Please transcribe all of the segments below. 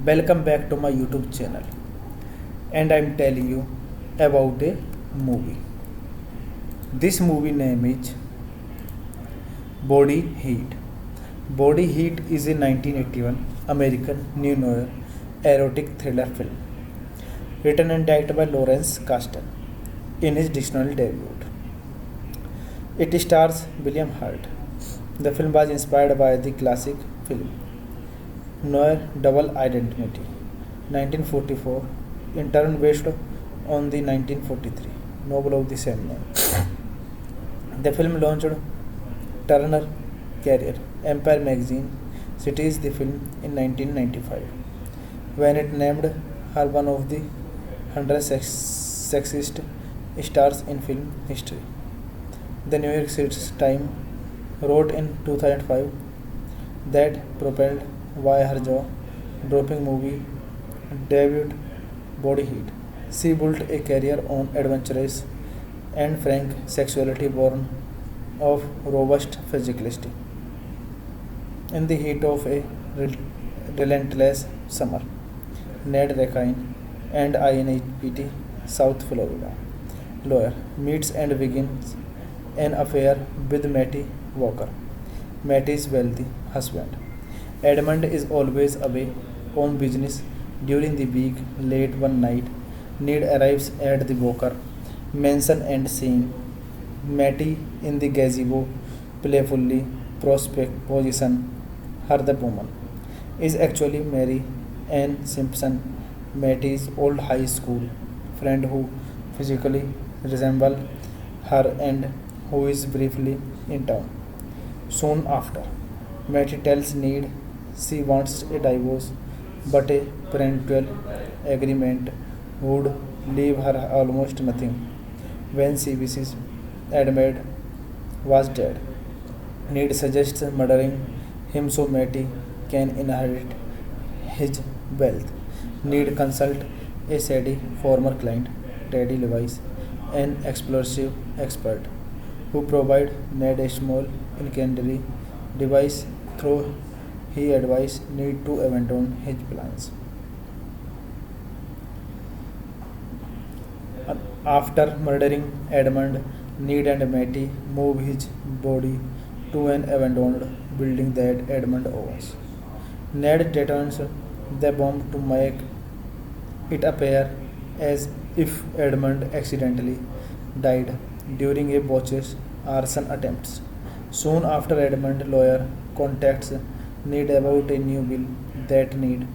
Welcome back to my YouTube channel, and I'm telling you about a movie. This movie name is Body Heat. Body Heat is a 1981 American neo noir erotic thriller film written and directed by Lawrence Kasdan in his dictionary debut. It stars William Hurt. The film was inspired by the classic film Noir Double Identity, 1944, in turn based on the 1943 novel of the same name. The film launched Turner career. Empire magazine cites the film in 1995 when it named her one of the 100 sexist stars in film history. The New York City Times wrote in 2005 that propelled by her jaw-dropping movie debut Body Heat, she built a career on adventurous and frank sexuality born of robust physicality. In the heat of a relentless summer, Ned Rakine and INPT South Florida lawyer meets and begins an affair with Matty Walker, Matty's wealthy husband. Edmund is always away on business during the week. Late one night, Ned arrives at the Walker mansion and seeing Matty in the gazebo playfully prospect position her the woman is actually Mary Ann Simpson, Matty's old high school friend who physically resembles her and who is briefly in town. Soon after, Matty tells Ned she wants a divorce, but a parental agreement would leave her almost nothing. When she wishes Edmund was dead, Ned suggests murdering him so Matty can inherit his wealth. Ned consults a shady former client, Teddy Lewis, an explosive expert, who provide Ned a small incendiary device through he advised Ned to abandon his plans. After murdering Edmund, Ned and Matty move his body to an abandoned building that Edmund owns. Ned detonates the bomb to make it appear as if Edmund accidentally died during a botched arson attempt. Soon after, Edmund lawyer contacts Need about a new bill that Need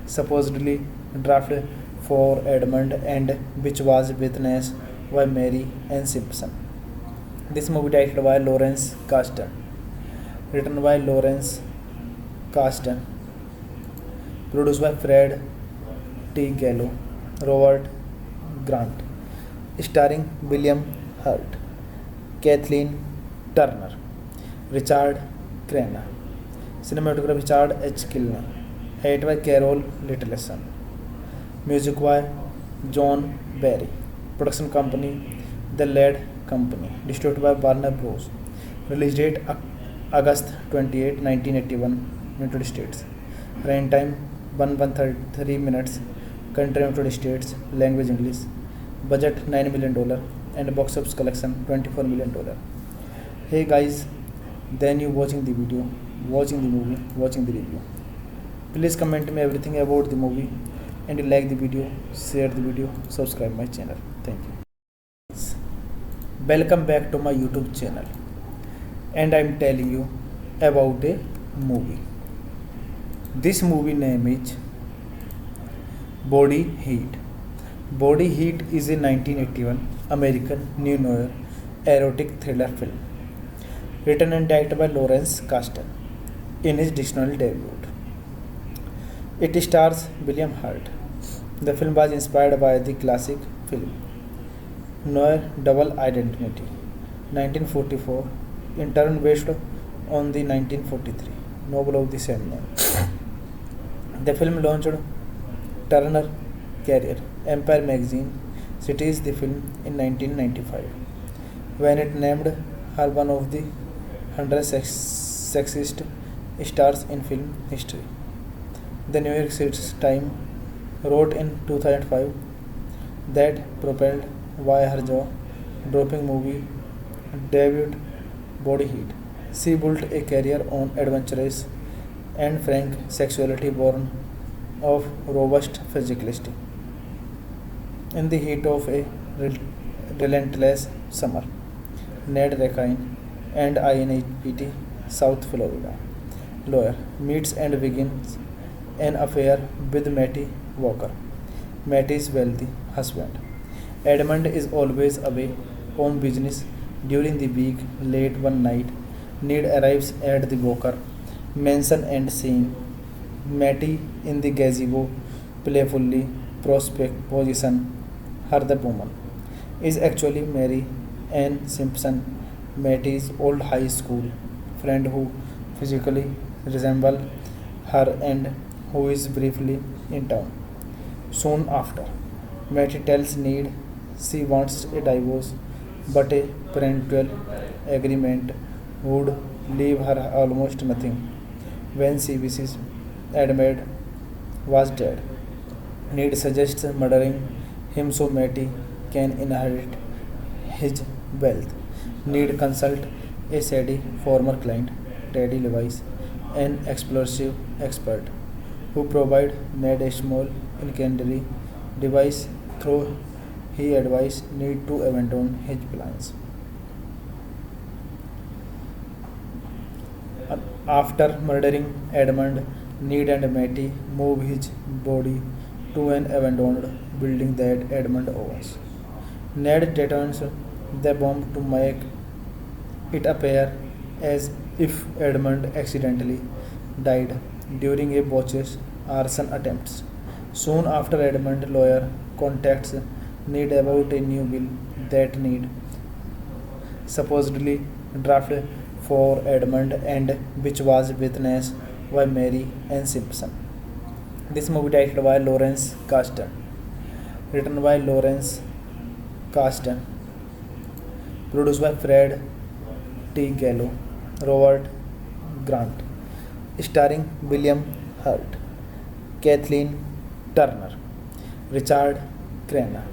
supposedly drafted for Edmund and which was witnessed by Mary Ann Simpson. This movie directed by Lawrence Kasdan, written by Lawrence Kasdan, produced by Fred T. Gallo, Robert Grant, starring William Hurt, Kathleen Turner, Richard Crenna, cinematography Richard H. Kilner, edited by Carol Littleson, music by John Barry, production company The Led Company, distributed by Warner Bros. Release date August 28, 1981, United States. Running time 113 minutes. Country United States. Language English. Budget $9 million and box office collection $24 million. Hey guys, then you watching the video, watching the movie, watching the review. Please comment me everything about the movie and like the video, share the video, subscribe my channel. Thank you. Welcome back to my YouTube channel, and I'm telling you about a movie. This movie name is Body Heat. Body Heat is a 1981 American neo noir erotic thriller film written and directed by Lawrence Kasdan in his directorial debut. It stars William Hurt. The film was inspired by the classic film Noir Double Identity, 1944, in turn based on the 1943 novel of the same name. The film launched Turner career. Empire magazine cites the film in 1995 when it named her one of the 100 sexiest stars in film history. The New York City Times wrote in 2005 that propelled by her jaw-dropping movie debut Body Heat, she built a career on adventurous and frank sexuality born of robust physicality. In the heat of a relentless summer, Ned Rakine and INPT South Florida lawyer meets and begins an affair with Matty Walker, Matty's wealthy husband. Edmund is always away on business during the week. Late one night, Ned arrives at the Walker mansion and seeing Matty in the gazebo playfully position her the woman is actually Mary Ann Simpson, Matty's old high school friend who physically resembles her and who is briefly in town. Soon after, Matty tells Ned she wants a divorce, but a parental agreement would leave her almost nothing. When she wishes Edmund was dead, Ned suggests murdering him so Matty can inherit his wealth. Ned consults a shady former client, Teddy Lewis, an explosive expert, who provide Ned a small incendiary device through he advised Ned to abandon his plans. After murdering Edmund, Ned and Matty move his body to an abandoned building that Edmund owns. Ned detonates the bomb to make it appear as if Edmund accidentally died during a botched arson attempt. Soon after, Edmund lawyer contacts Ned about a new bill that Ned supposedly drafted for Edmund and which was witnessed by Mary Ann Simpson. This movie directed by Lawrence Kasdan, written by Lawrence Kasdan, produced by Fred T. Gallo, Robert Grant, starring William Hurt, Kathleen Turner, Richard Crenna,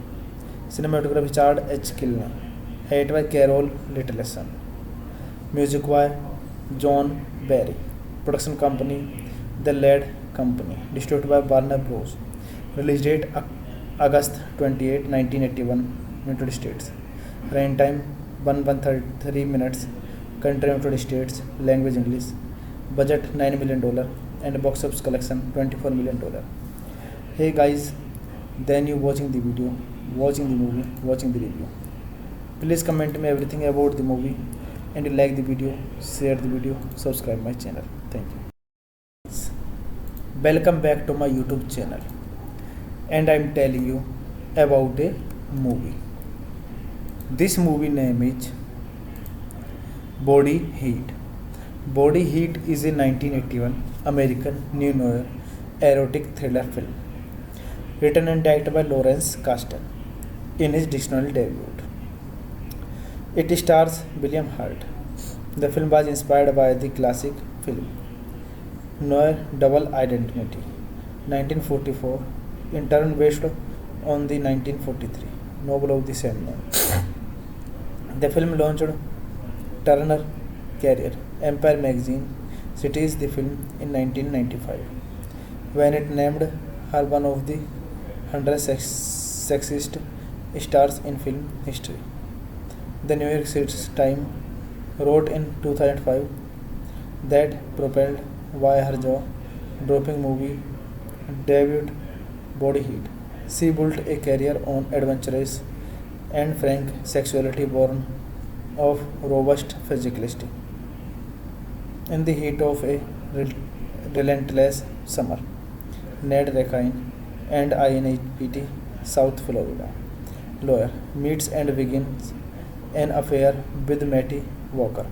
cinematography Richard H. Kilner, edited by Carol Littleson, music by John Barry, production company The Led Company, distributed by Warner Bros. Release date August 28, 1981, United States. Rain time 113 minutes. Country United States. Language English. Budget $9 million and box office collection $24 million. Hey guys, then you watching the video, watching the movie, watching the review. Please comment me everything about the movie and you like the video, share the video, subscribe my channel. Thank you. Welcome back to my YouTube channel and I am telling you about a movie. This movie name is Body Heat. Body Heat is a 1981 American neo-noir erotic thriller film written and directed by Lawrence Kasdan in his directorial debut. It stars William Hurt. The film was inspired by the classic film Noir Double Identity, 1944, in turn based on the 1943 novel of the same name. The film launched Turner career. Empire magazine cites the film in 1995 when it named her one of the 100 sexiest stars in film history. The New York City Times wrote in 2005 that propelled by her jaw-dropping movie debut Body Heat, she built a career on adventurous and frank sexuality born of robust physicality. In the heat of a relentless summer, Ned Rakine and INPT South Florida lawyer meets and begins an affair with Matty Walker,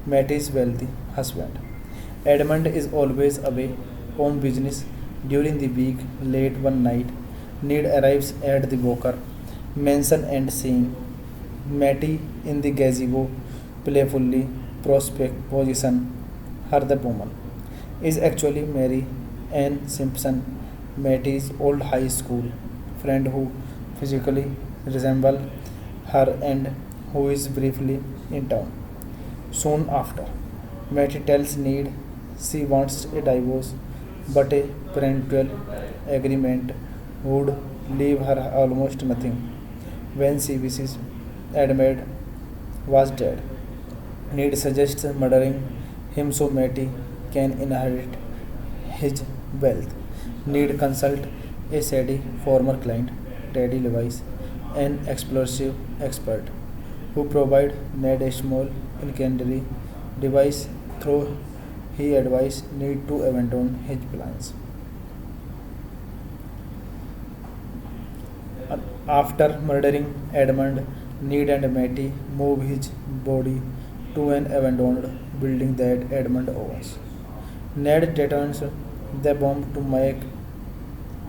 Matty's wealthy husband. Edmund is always away on business during the week. Late one night, Ned arrives at the Walker mansion and seeing Matty in the gazebo playfully position her the woman is actually Mary Ann Simpson, Matty's old high school friend who physically resembles her and who is briefly in town. Soon after, Matty tells Ned she wants a divorce, but a parental agreement would leave her almost nothing. When she wishes Edmund was dead, Ned suggests murdering him so Matty can inherit his wealth. Ned consults a shady former client, Teddy Lewis, an explosive expert, who provide Ned a small incendiary device through he advised Ned to abandon his plans. After murdering Edmund, Ned and Matty move his body to an abandoned building that Edmund owns. Ned detonates the bomb to make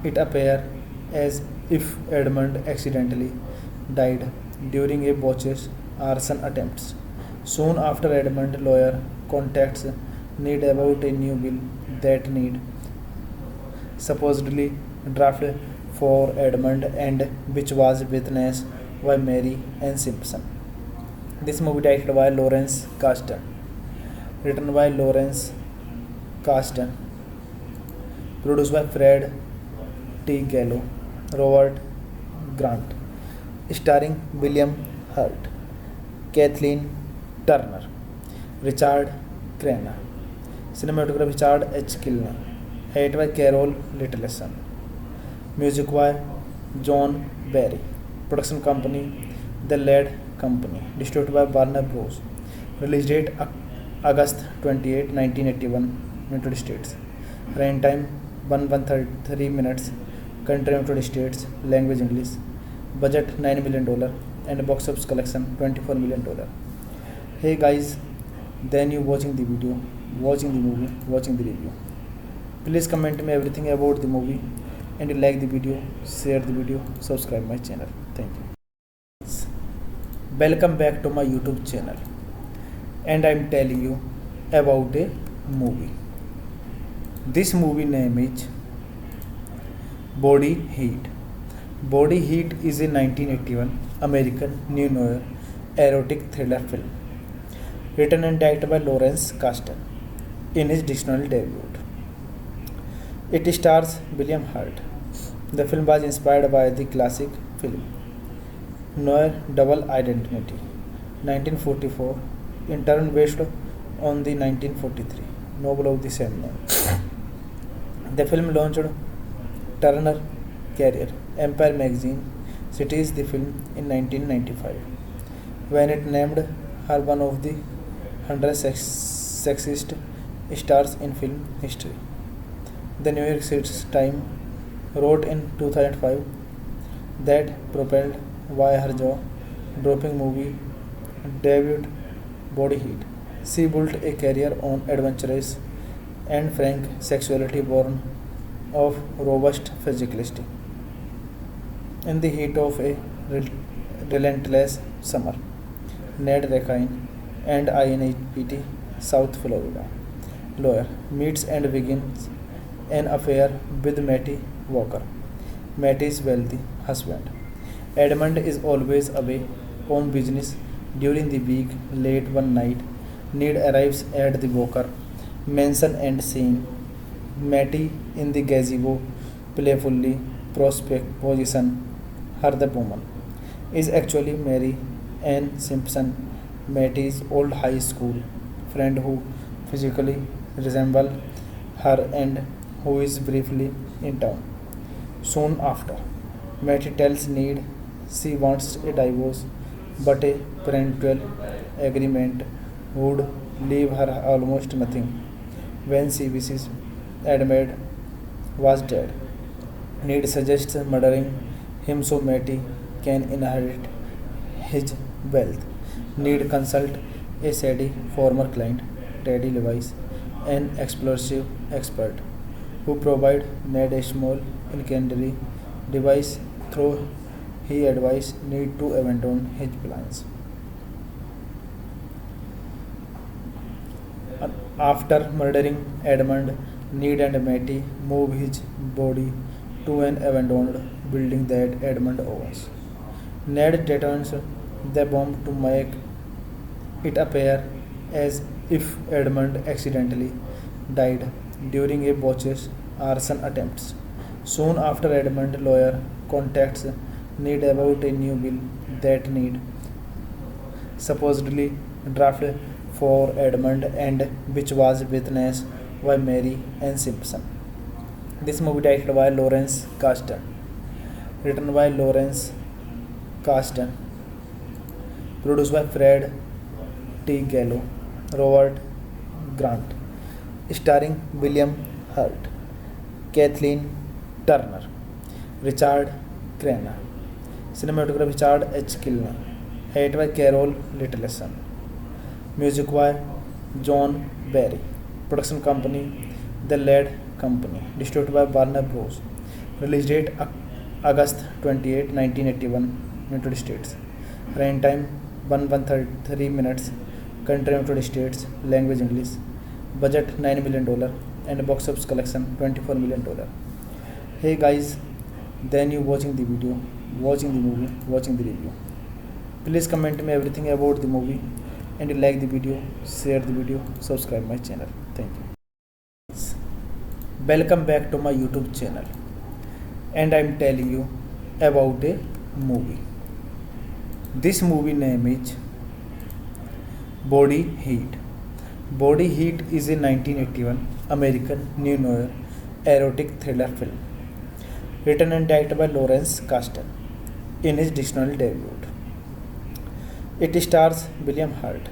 it appear as if Edmund accidentally died during a botched arson attempt. Soon after, Edmund's lawyer contacts Ned about a new bill that Ned supposedly drafted for Edmund and which was witnessed by Mary Ann Simpson. This movie directed by Lawrence Kasdan, written by Lawrence Kasdan, produced by Fred T. Gallo, Robert Grant, starring William Hurt, Kathleen Turner, Richard Crenna, cinematography Richard H. Kilner, edited by Carol Littleson, music by John Barry, production company The Led Company, distributed by Warner Bros. Release date August 28, 1981, United States. Rain time 113 minutes. Country United States. Language English. Budget $9 million and box office collection $24 million. Hey guys, then you watching the video, watching the movie, watching the review. Please comment me everything about the movie and you like the video, share the video, subscribe my channel. Thank you. Welcome back to my YouTube channel and I am telling you about a movie. This movie name is Body Heat. Body Heat is a 1981 American neo-noir erotic thriller film written and directed by Lawrence Kasdan in his directorial debut. It stars William Hurt. The film was inspired by the classic film Noir Double Identity, 1944, in turn based on the 1943 novel of the same name. The film launched Turner career. Empire magazine cites the film in 1995 when it named her one of the 100 sexiest stars in film history. The New York City Times wrote in 2005 that propelled by her jaw-dropping movie debut Body Heat, she built a career on adventurous and frank sexuality born of robust physicality. In the heat of a relentless summer, Ned Rakine and INHPT South Florida lawyer meets and begins an affair with Matty Walker, Matty's wealthy husband. Edmund is always away on business during the week. Late one night, Ned arrives at the Walker mansion and seeing Matty in the gazebo playfully position her the woman is actually Mary Ann Simpson, Matty's old high school friend who physically resembles her and who is briefly in town. Soon after, Matty tells Ned she wants a divorce, but a parental agreement would leave her almost nothing. When she wishes Edmund was dead, Ned suggests murdering him so Matty can inherit his wealth. Ned consults a shady former client, Teddy Lewis, an explosive expert, who provide Ned a small incendiary device through he advised Ned to abandon his plans. After murdering Edmund, Ned and Matty move his body to an abandoned building that Edmund owns. Ned detonates the bomb to make it appear as if Edmund accidentally died during a botched arson attempt. Soon after, Edmund's lawyer contacts Ned about a new bill that Ned supposedly drafted for Edmund and which was witnessed by Mary Ann Simpson. This movie directed by Lawrence Kasdan, written by Lawrence Kasdan, produced by Fred T. Gallo, Robert Grant, starring William Hurt, Kathleen Turner, Richard Crenna, cinematography Richard H. Kilner, edited by Carol Littleson, music by John Barry, production company The Led Company, distributed by Warner Bros. Release date August 28, 1981, United States. Running time 1:33 minutes. Country United States. Language English. Budget $9 million and box office collection $24 million. Hey guys, then you watching the video, watching the movie, watching the review. Please comment me everything about the movie and like the video, share the video, subscribe my channel. Thank you. Welcome back to my YouTube channel, and I'm telling you about a movie. This movie name is Body Heat. Body Heat is a 1981 American neo-noir erotic thriller film written and directed by Lawrence Kasdan in his directorial debut. It stars William Hurt.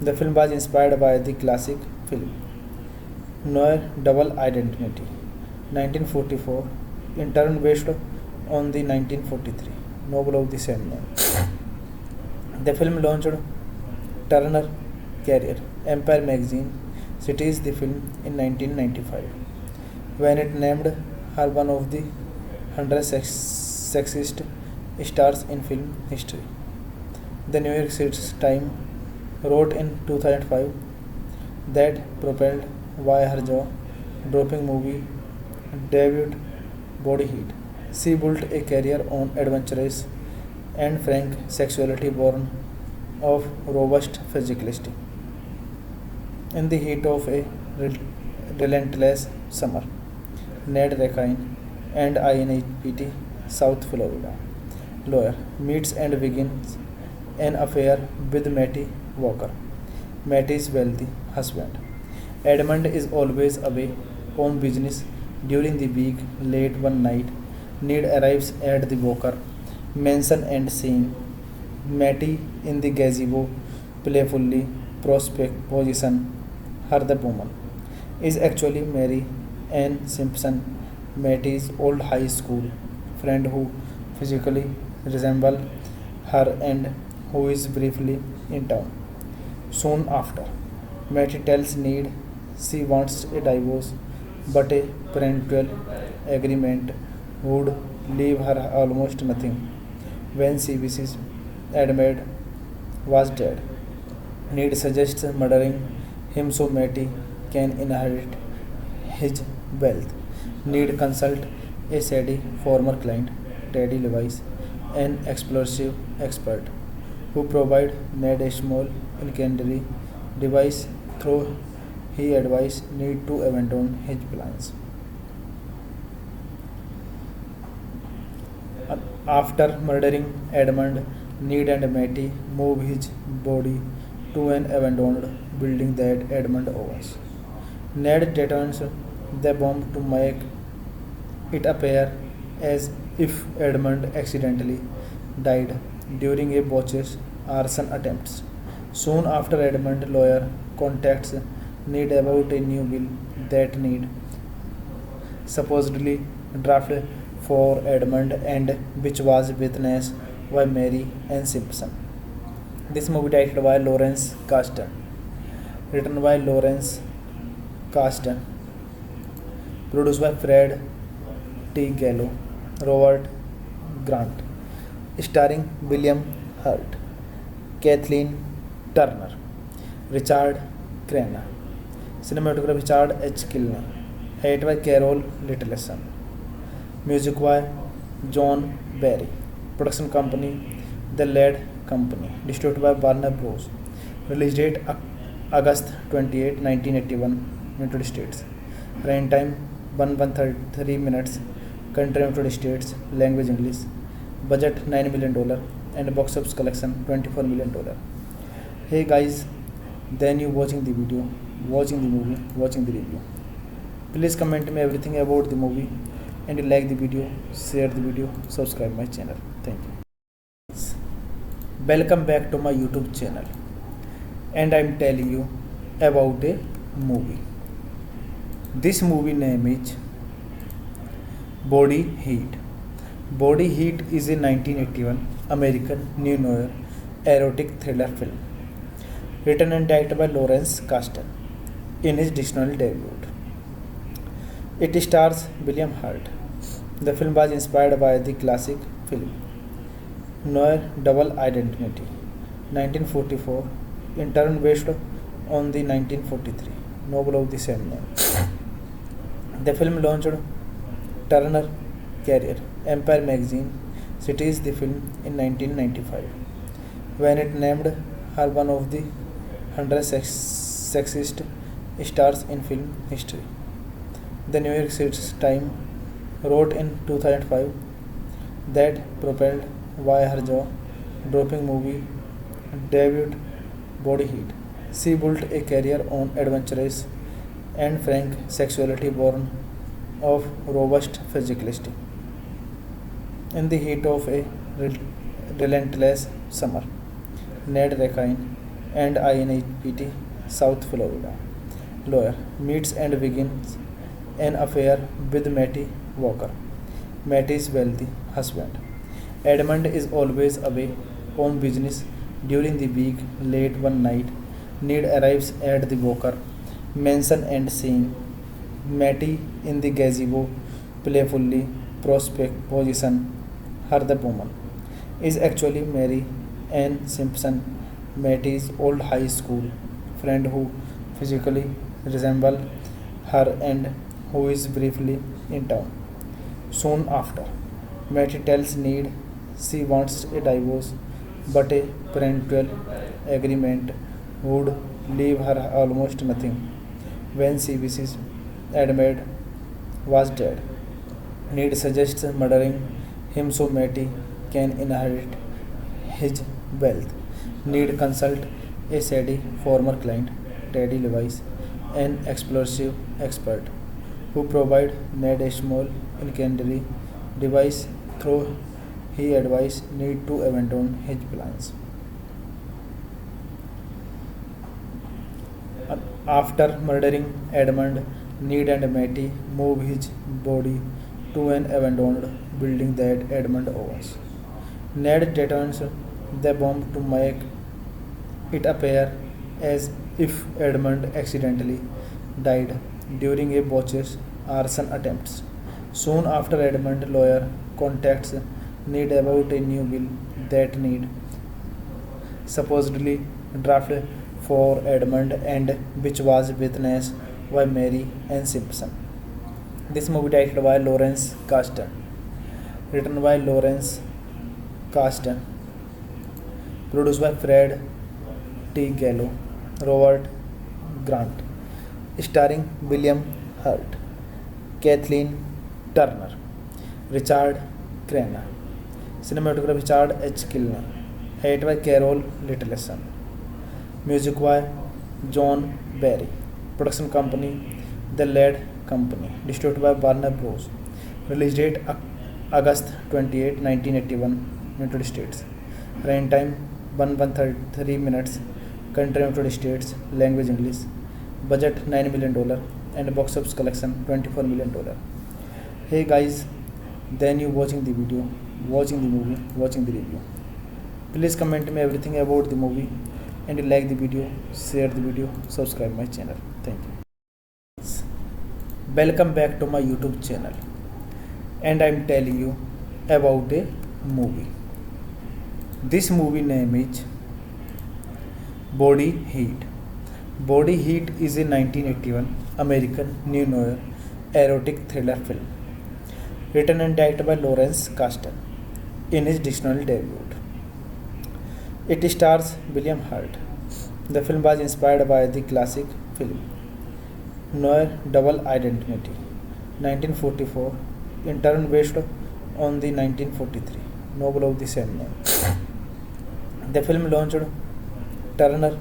The film was inspired by the classic film Noir Double Identity, 1944, in turn based on the 1943 novel of the same name. The film launched Turner career. Empire magazine cites the film in 1995 when it named her one of the 100 sexiest stars in film history. The New York City Times wrote in 2005 that propelled by her jaw-dropping movie debut Body Heat, she built a career on adventurous and frank sexuality born of robust physicality. In the heat of a relentless summer, Ned Rakine and INPT, South Florida. Lawyer meets and begins an affair with Matty Walker, Matty's wealthy husband. Edmund is always away on business during the week. Late one night, Ned arrives at the Walker mansion and seeing Matty in the gazebo playfully prospect position her the woman is actually Mary Ann Simpson, Matty's old high school friend who physically resembles her and who is briefly in town. Soon after, Matty tells Ned she wants a divorce, but a parental agreement would leave her almost nothing. When she wishes Edmund was dead, Ned suggests murdering him so Matty can inherit his wealth. Ned consults a shady former client, Teddy Levis, an explosive expert, who provide Ned a small incendiary device through he advised Ned to abandon his plans. After murdering Edmund, Ned and Matty move his body to an abandoned building that Edmund owns. Ned detonates the bomb to make it appear as if Edmund accidentally died during a botched arson attempt. Soon after, Edmund's lawyer contacts Ned about a new bill that Ned supposedly drafted for Edmund and which was witnessed by Mary Ann Simpson. This movie directed by Lawrence Kasdan, written by Lawrence Kasdan, produced by Fred T. Gallo, Robert Grant, starring William Hurt, Kathleen Turner, Richard Crenna, cinematography Richard H. Kilney, edited by Carol Littleson, music by John Barry, production company The Led Company, distributed by Warner Bros. Release date August 28, 1981, United States. Runtime 133 minutes. Country United States. Language English. Budget $9 million and box office collection $24 million. Hey guys, then you watching the video, watching the movie, watching the review. Please comment me everything about the movie and you like the video, share the video, subscribe my channel. Thank you. Welcome back to my YouTube channel and I'm telling you about a movie. This movie name is Body Heat. Body Heat is a 1981 American neo-noir erotic thriller film written and directed by Lawrence Kasdan in his directorial debut. It stars William Hurt. The film was inspired by the classic film Noir Double Identity, 1944, in turn based on the 1943 novel of the same name. The film launched Turner career. Empire magazine cites the film in 1995 when it named her one of the 100 sexiest stars in film history. The New York City Times wrote in 2005 that propelled by her jaw-dropping movie debut Body Heat, she built a career on adventurous and frank sexuality born of robust physicality. In the heat of a relentless summer, Ned Rakine and INPT, South Florida, lawyer meets and begins an affair with Matty Walker, Matty's wealthy husband. Edmund is always away on business during the week. Late one night, Ned arrives at the Walker mansion and seeing Matty in the gazebo playfully prospect position her the woman is actually Mary Ann Simpson, Matty's old high school friend who physically resembles her and who is briefly in town. Soon after, Matty tells Ned she wants a divorce, but a parental agreement would leave her almost nothing. When she wishes Edmund was dead, Need suggests murdering him so Matty can inherit his wealth. Need consult a Sadie former client, Teddy Levice, an explosive expert, who provide Ned a small incendiary device through he advice need to abandon his plans. After murdering Edmund, Ned and Matty move his body to an abandoned building that Edmund owns. Ned detonates the bomb to make it appear as if Edmund accidentally died during a botched arson attempt. Soon after, Edmund lawyer contacts Ned about a new bill that Ned supposedly drafted for Edmund and which was witnessed by Mary Ann Simpson. This movie directed by Lawrence Kasdan, written by Lawrence Kasdan, produced by Fred T. Gallo, Robert Grant, starring William Hurt, Kathleen Turner, Richard Crenna, cinematography Richard H. Kilner, edited by Carol Littleson, music by John Barry, production company The Lead Company, distributed by Warner Bros. Release date August 28, 1981, United States. Runtime 133 minutes. Country United States. Language English. Budget $9 million and box office collection $24 million. Hey guys, then you watching the video, watching the movie, watching the review. Please comment me everything about the movie and you like the video, share the video, subscribe my channel. Thank you. Welcome back to my YouTube channel and I am telling you about a movie. This movie name is Body Heat. Body Heat is a 1981 American neo-noir erotic thriller film written and directed by Lawrence Kasdan in his directorial debut. It stars William Hurt. The film was inspired by the classic film Noir Double Identity, 1944, in turn based on the 1943 novel of the same name. The film launched Turner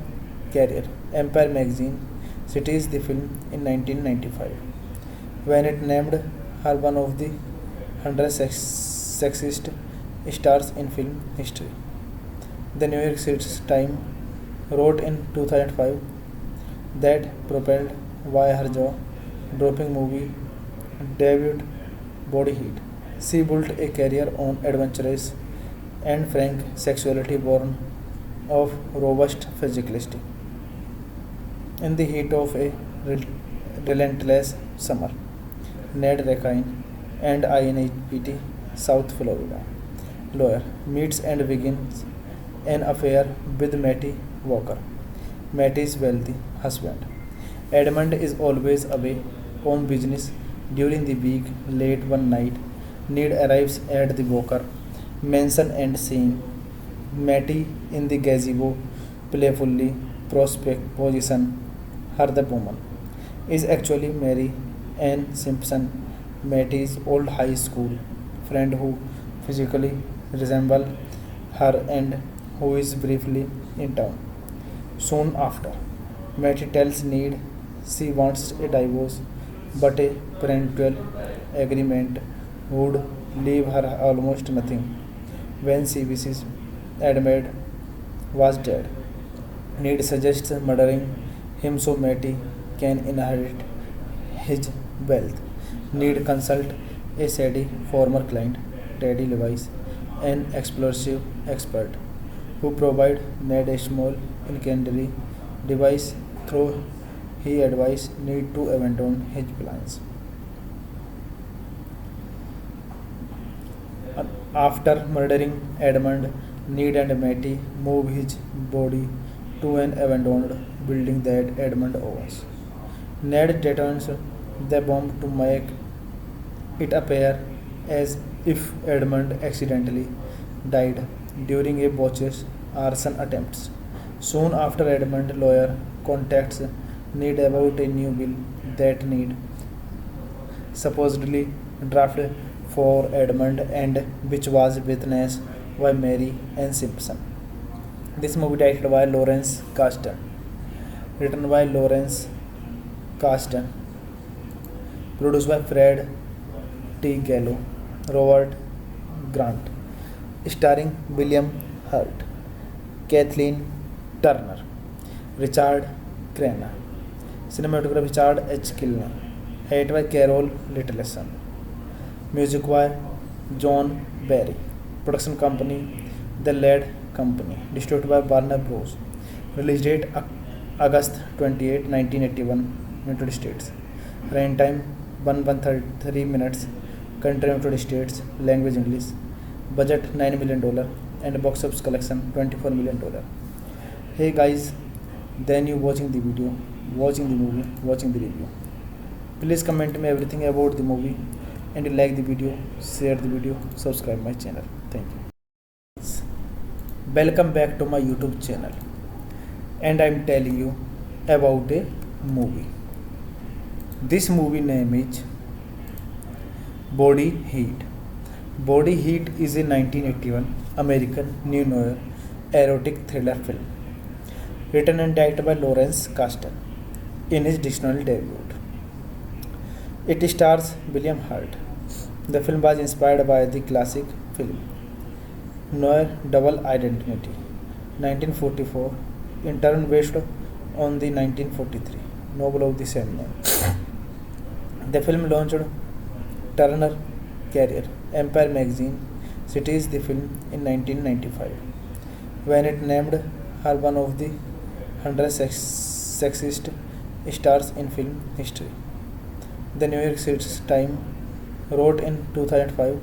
career. Empire magazine cites the film in 1995 when it named her one of the 100 sexiest stars in film history. The New York City Times wrote in 2005 that propelled by her jaw-dropping movie debut Body Heat, she built a career on adventurous and frank sexuality born of robust physicality. In the heat of a relentless summer, Ned Rakine and INPT South Florida lawyer meets and begins an affair with Matty Walker, Matty's wealthy husband. Edmund is always away on business during the week. Late one night, Ned arrives at the Walker mansion and seeing Matty in the gazebo playfully position her the woman is actually Mary Ann Simpson, Matty's old high school friend who physically resembles her and who is briefly in town. Soon after, Matty tells Ned she wants a divorce, but a parental agreement would leave her almost nothing. When she wishes Edmund was dead, Ned suggests murdering him so Matty can inherit his wealth. Ned consults a Sadie former client, Teddy Levice, an explosive expert, who provide Ned a small incendiary device through he advised Ned to abandon his plans. After murdering Edmund, Ned and Matty move his body to an abandoned building that Edmund owns. Ned detonates the bomb to make it appear as if Edmund accidentally died during a botched arson attempt. Soon after, Edmund lawyer contacts Ned about a new bill that Ned supposedly drafted for Edmund and which was witnessed by Mary Ann Simpson. This movie directed by Lawrence Kasdan, written by Lawrence Kasdan, produced by Fred T. Gallo, Robert Grant, starring William Hurt, Kathleen Turner, Richard Crenna, cinematography Richard H. Kilner, edited by Carol Littleson, music by John Barry, production company The Led Company, distributed by Warner Bros. Release date August 28, 1981, United States. Running time 1:33 minutes. Country United States. Language English. Budget $9 million and box office collection $24 million. Hey guys, then you watching the video, watching the movie, watching the review. Please comment me everything about the movie and you like the video, share the video, subscribe my channel. Thank you. Welcome back to my YouTube channel and I'm telling you about a movie. This movie name is Body Heat. Body Heat is a 1981 American neo-noir erotic thriller film written and directed by Lawrence Kasdan in his directorial debut. It stars William Hurt. The film was inspired by the classic film Noir Double Identity, 1944, in turn based on the 1943 novel of the same name. The film launched Turner career. Empire magazine cites the film in 1995 when it named her one of the 100 sexiest stars in film history. The New York City Times wrote in 2005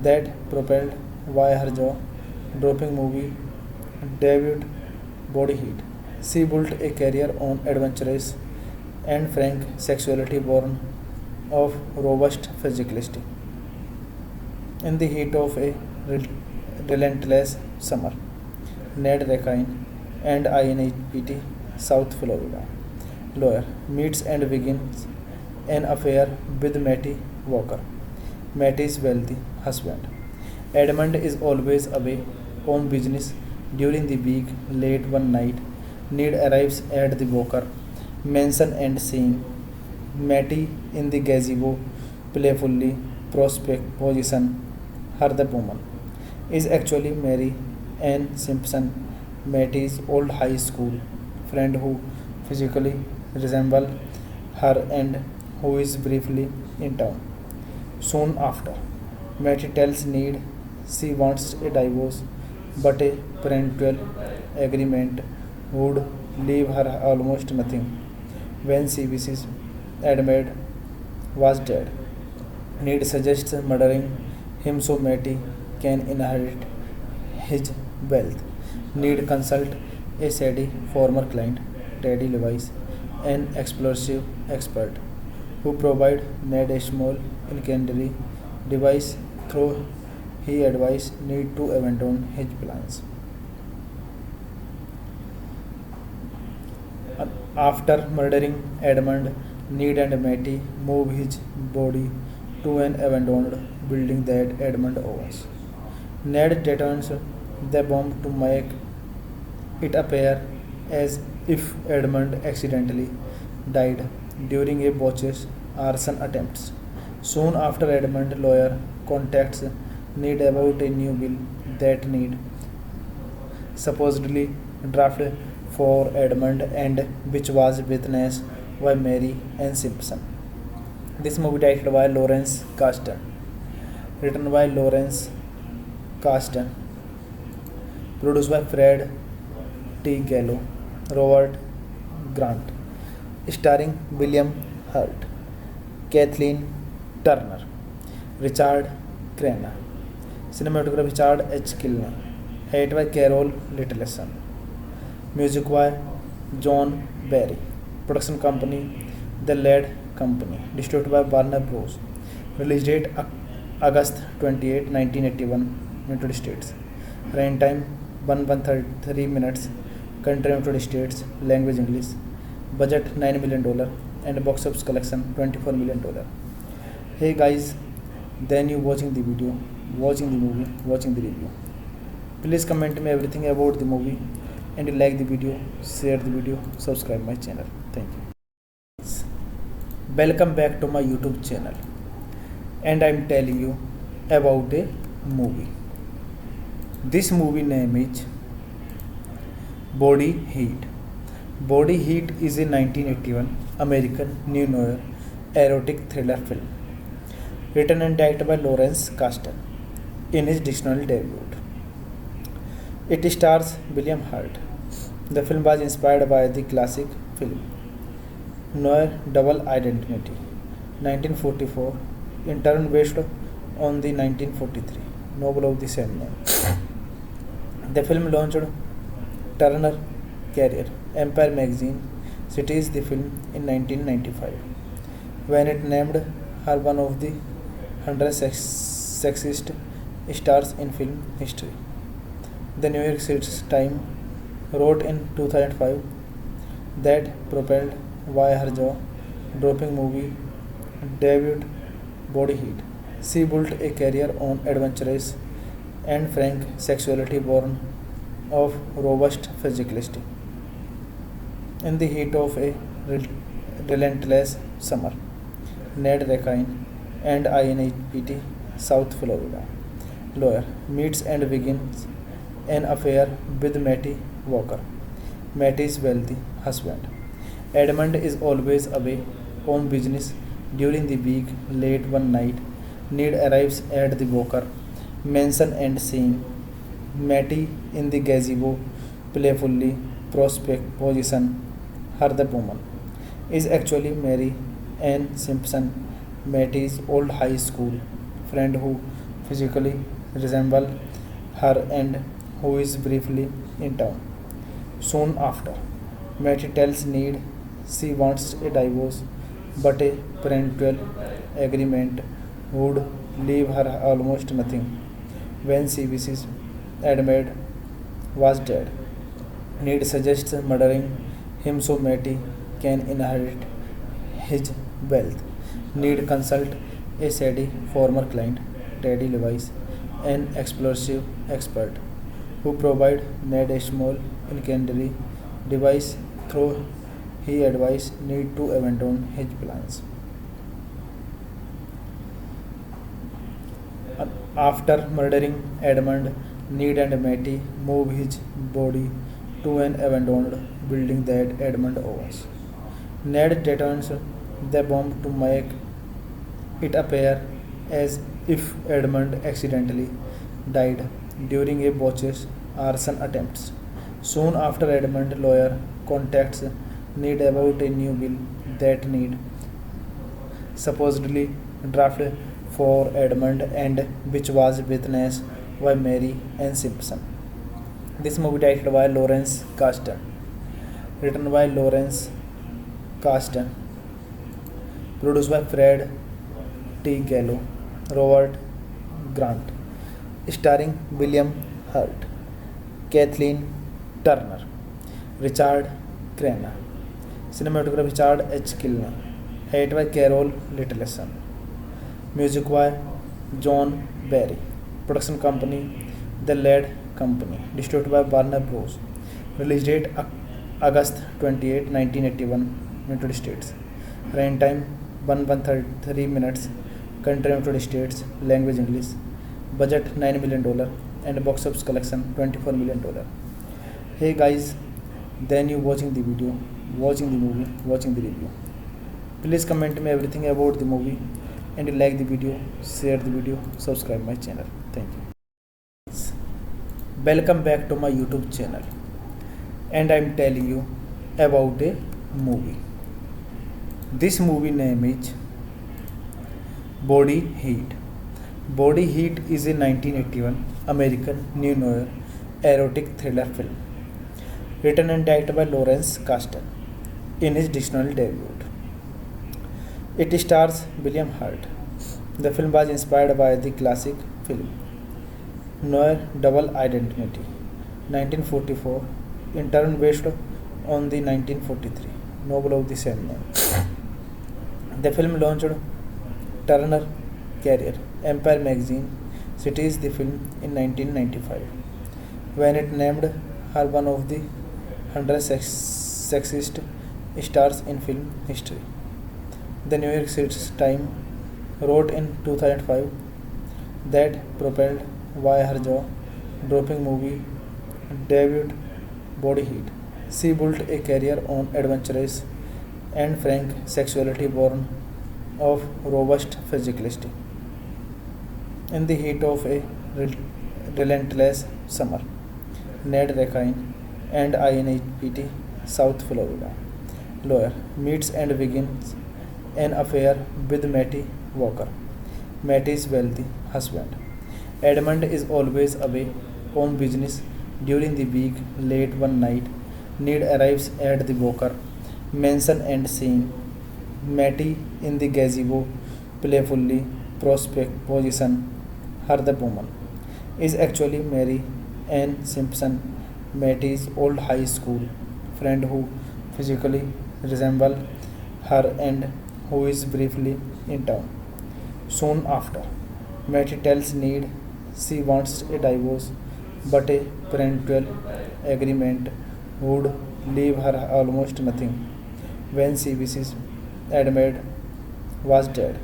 that propelled by her jaw-dropping movie debut Body Heat, she built a career on adventurous and frank sexuality born of robust physicality. In the heat of a relentless summer, Ned Rakine and INPT South Florida lawyer meets and begins an affair with Matty Walker, Matty's wealthy husband. Edmund is always away on business during the week. Late one night, Ned arrives at the Walker mansion and seeing Matty in the gazebo playfully position her the woman is actually Mary Ann Simpson, Matty's old high school friend who physically resembles her and who is briefly in town. Soon after, Matty tells Ned she wants a divorce, but a parental agreement would leave her almost nothing. When she wishes Edmund was dead, Ned suggests murdering him so Matty can inherit his wealth. Ned consults a shady former client, Teddy Levis, an explosive expert, who provide Ned a small incendiary device through he advised Ned to abandon his plans. After murdering Edmund, Ned and Matty move his body to an abandoned building that Edmund owns. Ned detonates the bomb to make it appear as if Edmund accidentally died during a botched arson attempt. Soon after, Edmund's lawyer contacts Ned about a new bill that Ned supposedly drafted for Edmund and which was witnessed by Mary Ann Simpson. This movie directed by Lawrence Kasdan, written by Lawrence Kasdan, produced by Fred T. Gallo, Robert Grant, starring William Hurt, Kathleen Turner, Richard Crenna, cinematography Richard H. Kilner, edited by Carol Littleson, music by John Barry, production company The Led Company, distributed by Warner Bros. Release date August 28, 1981, United States. Running time 1:33 minutes. Country United States. Language English. Budget $9 million and box office collection $24 million. Hey guys, then you watching the video, watching the movie, watching the review. Please comment me everything about the movie, and you like the video, share the video, subscribe my channel. Thank you. Welcome back to my YouTube channel, and I'm telling you about a movie. This movie name is Body Heat. Body Heat is a 1981 American neo-noir erotic thriller film written and directed by Lawrence Kasdan in his directorial debut. It stars William Hurt. The film was inspired by the classic film Noir Double Identity, 1944, in turn based on the 1943 novel of the same name. The film launched Turner career. Empire magazine cites the film in 1995 when it named her one of the 100 sexiest stars in film history. The New York City Times wrote in 2005 that propelled by her jaw-dropping movie debut Body Heat, she built a career on adventurous and frank sexuality born of robust physicality. In the heat of a relentless summer, Ned Rakine and INPT South Florida lawyer meets and begins an affair with Matty Walker, Matty's wealthy husband. Edmund is always away on business during the week. Late one night, Ned arrives at the Walker mansion and seeing Matty in the gazebo playfully position her the woman is actually Mary Ann Simpson, Matty's old high school friend who physically resembles her and who is briefly in town. Soon after, Matty tells Ned she wants a divorce, but a parental agreement would leave her almost nothing. When she wishes Edmund was dead, Ned suggests murdering him so Matty can inherit his wealth. Ned consults a shady former client, Teddy Levis, an explosive expert, who provide Ned a small incendiary device through he advised Ned to abandon his plans. After murdering Edmund, Ned and Matty move his body to an abandoned building that Edmund owns. Ned detonates the bomb to make it appear as if Edmund accidentally died during a botched arson attempt. Soon after, Edmund's lawyer contacts Ned about a new bill that Ned supposedly drafted for Edmund and which was witnessed by Mary Ann Simpson. This movie directed by Lawrence Kasdan, written by Lawrence Kasdan, produced by Fred T. Gallo, Robert Grant, starring William Hurt, Kathleen Turner, Richard Crenna, cinematography Richard H. Kilney, edited by Carol Littleson, music by John Barry, production company The Lead Company, distributed by Warner Bros. Release date August 28, 1981, United States. Runtime 1:33 minutes. Country United States. Language English. Budget $9 million and box office collection $24 million. Hey guys, then you watching the video, watching the movie, watching the review. Please comment me everything about the movie, and you like the video, share the video, subscribe my channel. Thank you. Welcome back to my YouTube channel, and I'm telling you about a movie. This movie name is Body Heat. Body Heat is a 1981 American neo-noir erotic thriller film written and directed by Lawrence Kasdan in his directorial debut. It stars William Hurt. The film was inspired by the classic film Noir Double Identity, 1944, in turn based on the 1943 novel of the same name. The film launched Turner career. Empire magazine cites the film in 1995 when it named her one of the 100 sexiest stars in film history. The New York City Times wrote in 2005 that propelled by her jaw-dropping movie debut Body Heat. She built a career on adventurous and frank sexuality born of robust physicality. In the heat of a relentless summer, Ned Rakine and INHPT South Florida lawyer meets and begins an affair with Matty Walker, Matty's wealthy husband. Edmund is always away on business during the week. Late one night, Ned arrives at the Walker mansion and seeing Matty in the gazebo playfully position her the woman is actually Mary Ann Simpson, Matty's old high school friend who physically resembles her and who is briefly in town. Soon after, Matty tells Ned she wants a divorce, but a parental agreement would leave her almost nothing. When she wishes Edmund was dead,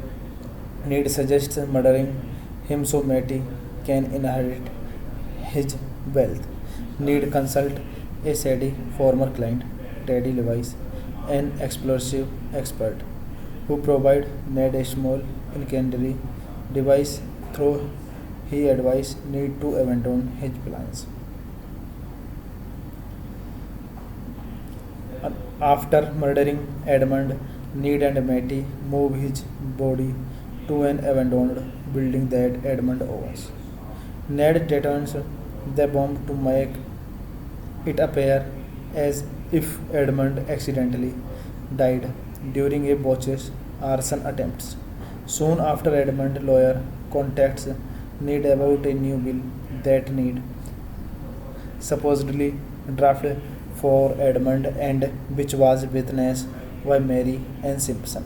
Ned suggests murdering him so Matty can inherit his wealth. Ned consults a shady former client, Teddy Levis, an explosive expert, who provide Ned a small incendiary device through he advised Ned to abandon his plans. After murdering Edmund, Ned and Matty move his body to an abandoned building that Edmund owns. Ned detonates the bomb to make it appear as if Edmund accidentally died during a botched arson attempt. Soon after, Edmund's lawyer contacts Ned about a new bill that Ned supposedly drafted for Edmund and which was witnessed by Mary Ann Simpson.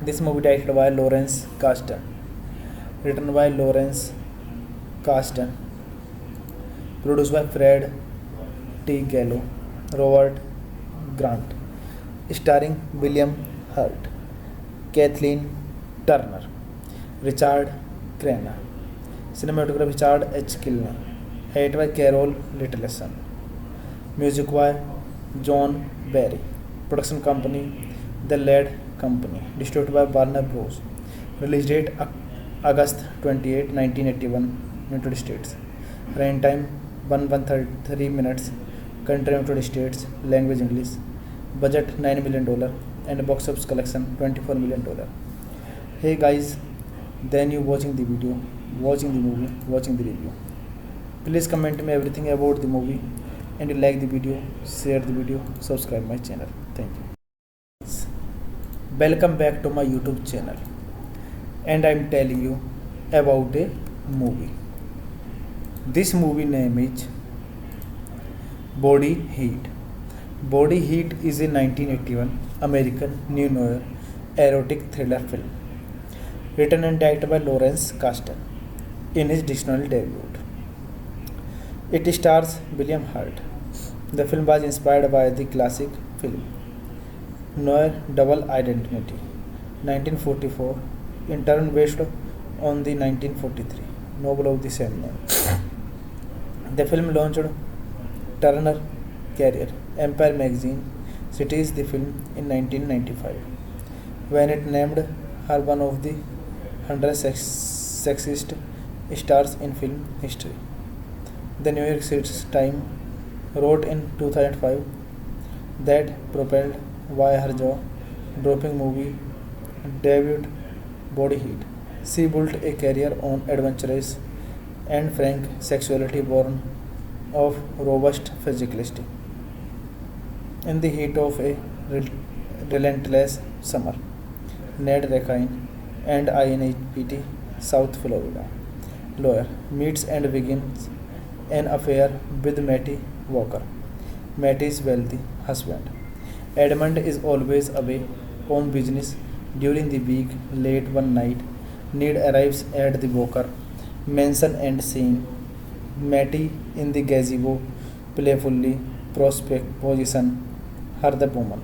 This movie directed by Lawrence Kasdan, written by Lawrence Kasdan, produced by Fred T. Gallo, Robert Grant, starring William Hurt, Kathleen Turner, Richard Crenna, cinematography Richard H. Kilner, edited by Carol Littleson, music by John Barry, production company The Lead Company, distributed by Warner Bros. Release date August 28, 1981, United States. Running time 1:33 minutes. Country United States. Language English. Budget $9 million and box office collection $24 million. Hey guys, then you watching the video, watching the movie, watching the review. Please comment me everything about the movie and you like the video, share the video, subscribe my channel. Thank you. Welcome back to my YouTube channel and I'm telling you about a movie. This movie name is Body Heat. Body Heat is a 1981 American neo-noir erotic thriller film written and directed by Lawrence Kasdan in his dictionary debut. It stars William Hurt. The film was inspired by the classic film Noir Double Identity, 1944, in turn based on the 1943 novel of the same name. The film launched Turner career. Empire magazine cites the film in 1995 when it named her one of the 100 sexiest stars in film history. The New York City Times wrote in 2005 that propelled by her jaw-dropping movie debut Body Heat. She built a career on adventurous and frank sexuality born of robust physicality. In the heat of a relentless summer, Ned Rakine and INHPT South Florida lawyer meets and begins an affair with Matty Walker, Matty's wealthy husband. Edmund is always away on business during the week. Late one night, Need arrives at the Walker mansion and seeing Matty in the gazebo playfully prospect position her the woman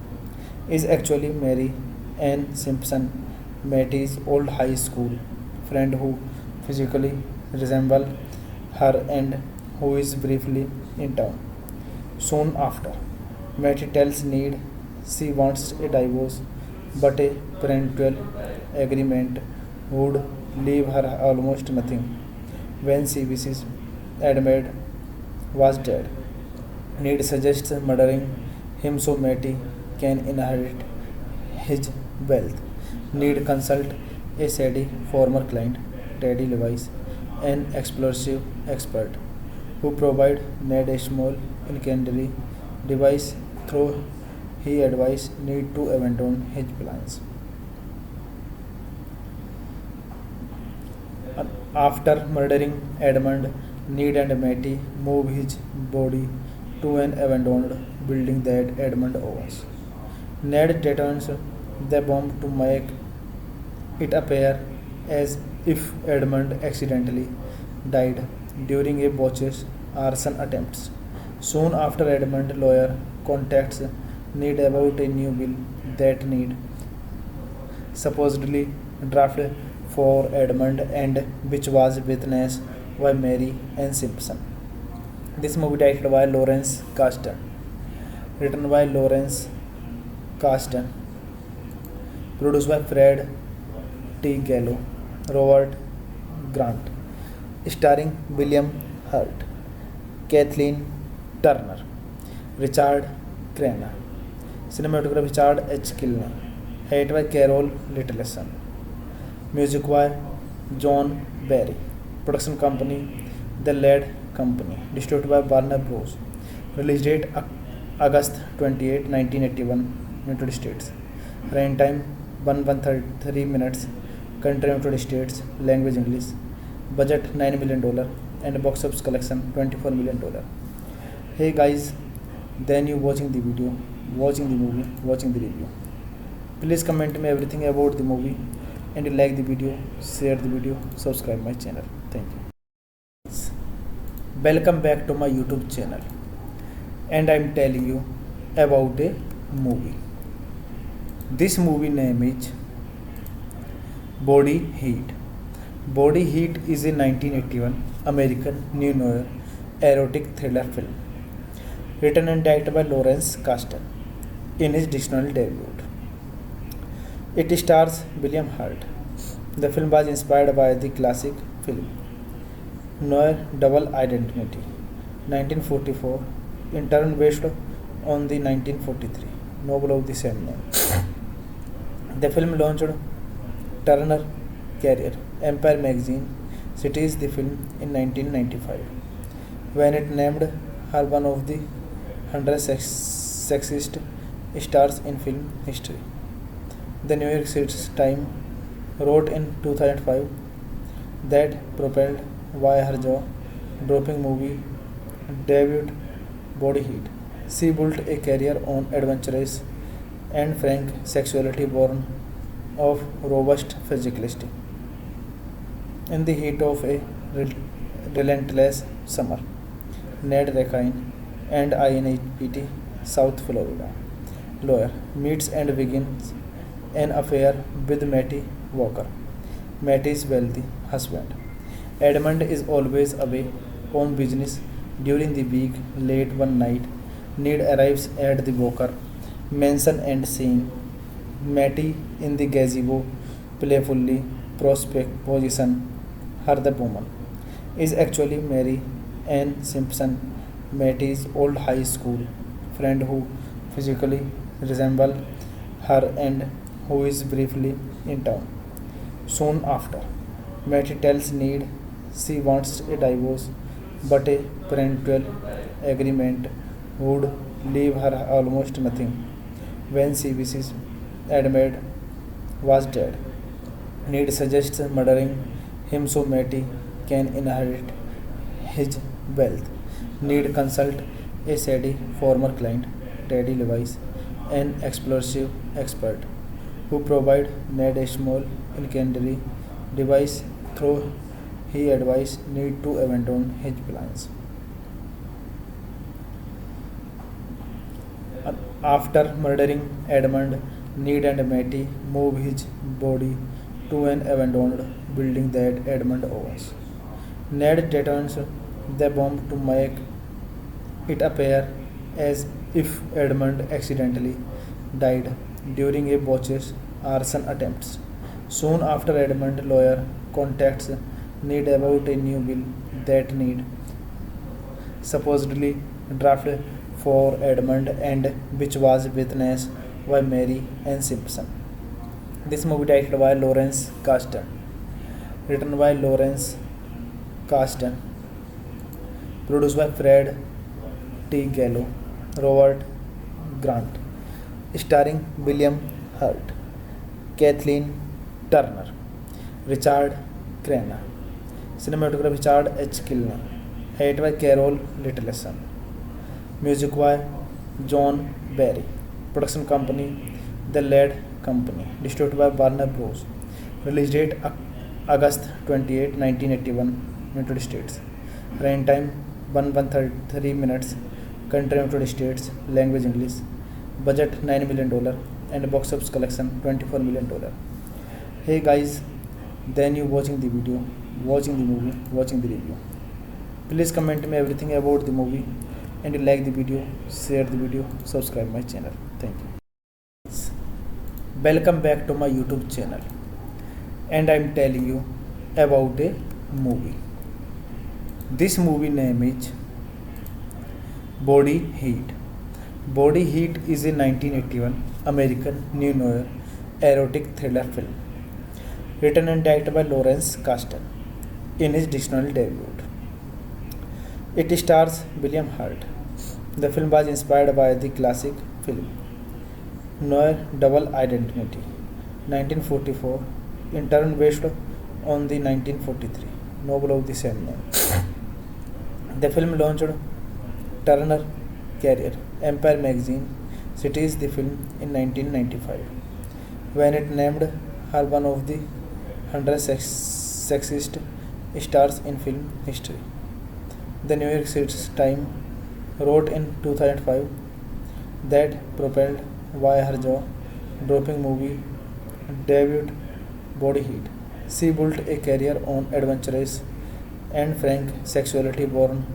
is actually Mary Ann Simpson, Matty's old high school friend who physically resembles her and who is briefly in town. Soon after, Matty tells Need she wants a divorce, but a parental agreement would leave her almost nothing. When she wishes Edmund was dead, Need suggests murdering him so Matty can inherit his wealth. Need consult a shady former client, Teddy Levice, an explosive expert, who provide Ned a small incendiary device through he advised Need to abandon his plans. After murdering Edmund, Need and Matty move his body to an abandoned building that Edmund owns. Ned detonates the bomb to make it appear as if Edmund accidentally died during a botched arson attempt. Soon after, Edmund lawyer contacts Need about a new bill that Need supposedly drafted for Edmund and which was witnessed by Mary Ann Simpson. This movie directed by Lawrence Kasdan, written by Lawrence Kasdan, produced by Fred T. Gallo, Robert Grant, starring William Hurt, Kathleen Turner, Richard Crenna, cinematography Richard H. Kilney, edited by Carol Littleson, music by John Barry, production company The Lead Company, distributed by Warner Bros. Release date August 28, 1981, United States. Running time 1:33 minutes. Country United States. Language English. Budget $9 million and box office collection $24 million. Hey guys, then you watching the video, watching the movie, watching the review. Please comment me everything about the movie and you like the video, share the video, subscribe my channel. Thank you. Welcome back to my YouTube channel and I am telling you about a movie. This movie name is Body Heat. Body Heat is a 1981 American neo-noir erotic thriller film written and directed by Lawrence Kasdan in his directorial debut. It stars William Hurt. The film was inspired by the classic film Noir Double Identity, 1944, in turn based on the 1943 novel of the same name. The film launched Turner career. Empire magazine cites the film in 1995 when it named her one of the 100 sexiest stars in film history. The New York City Times wrote in 2005 that propelled by her jaw-dropping movie debut Body Heat, she built a career on adventurous and frank sexuality born of robust physicality. In the heat of a relentless summer, Ned Rakine and INPT South Florida lawyer meets and begins an affair with Matty Walker, Matty's wealthy husband. Edmund is always away on business during the week. Late one night, Ned arrives at the Walker mansion and seeing Matty in the gazebo playfully prospect position her the woman is actually Mary Ann Simpson, Matty's old high school friend who physically resembles her and who is briefly in town. Soon after, Matty tells Ned she wants a divorce, but a parental agreement would leave her almost nothing. When she wishes Edmund was dead, Ned suggests murdering him so Matty can inherit his wealth. Ned consult a shady former client, Teddy Levice, an explosive expert, who provide Ned a small incendiary device through he advised need to abandon his plans. After murdering Edmund, Ned and Matty move his body to an abandoned building that Edmund owns. Ned detonates the bomb to make it appear as if Edmund accidentally died during a botched arson attempt. Soon after, Edmund lawyer contacts Ned about a new bill that Ned supposedly drafted for Edmund and which was witnessed by Mary Ann Simpson. This movie directed by Lawrence Kasdan, written by Lawrence Kasdan, produced by Fred T. Gallo, Robert Grant, starring William Hurt, Kathleen Turner, Richard Crenna, cinematography Richard H. Kilner, edited by Carol Littleson, music by John Barry, production company The Led Company, distributed by Warner Bros. Release date August 28, 1981, United States. Running time 133 minutes. Country United States. Language English. Budget $9 million and box office collection $24 million. Hey guys, then you watching the video, watching the movie, watching the review. Please comment me everything about the movie and you like the video, share the video, subscribe my channel. Thank you. Welcome back to my YouTube channel and I am telling you about a movie. This movie name is Body Heat. Body Heat is a 1981 American neo-noir erotic thriller film written and directed by Lawrence Kasdan in his directorial debut. It stars William Hurt. The film was inspired by the classic film Noir Double Identity, 1944, in turn based on the 1943 novel of the same name. The film launched Turner career. Empire magazine cites the film in 1995 when it named her one of the 100 sexiest stars in film history. The New York City Times wrote in 2005 that propelled by her jaw-dropping movie debut Body Heat, she built a career on adventurous and frank sexuality born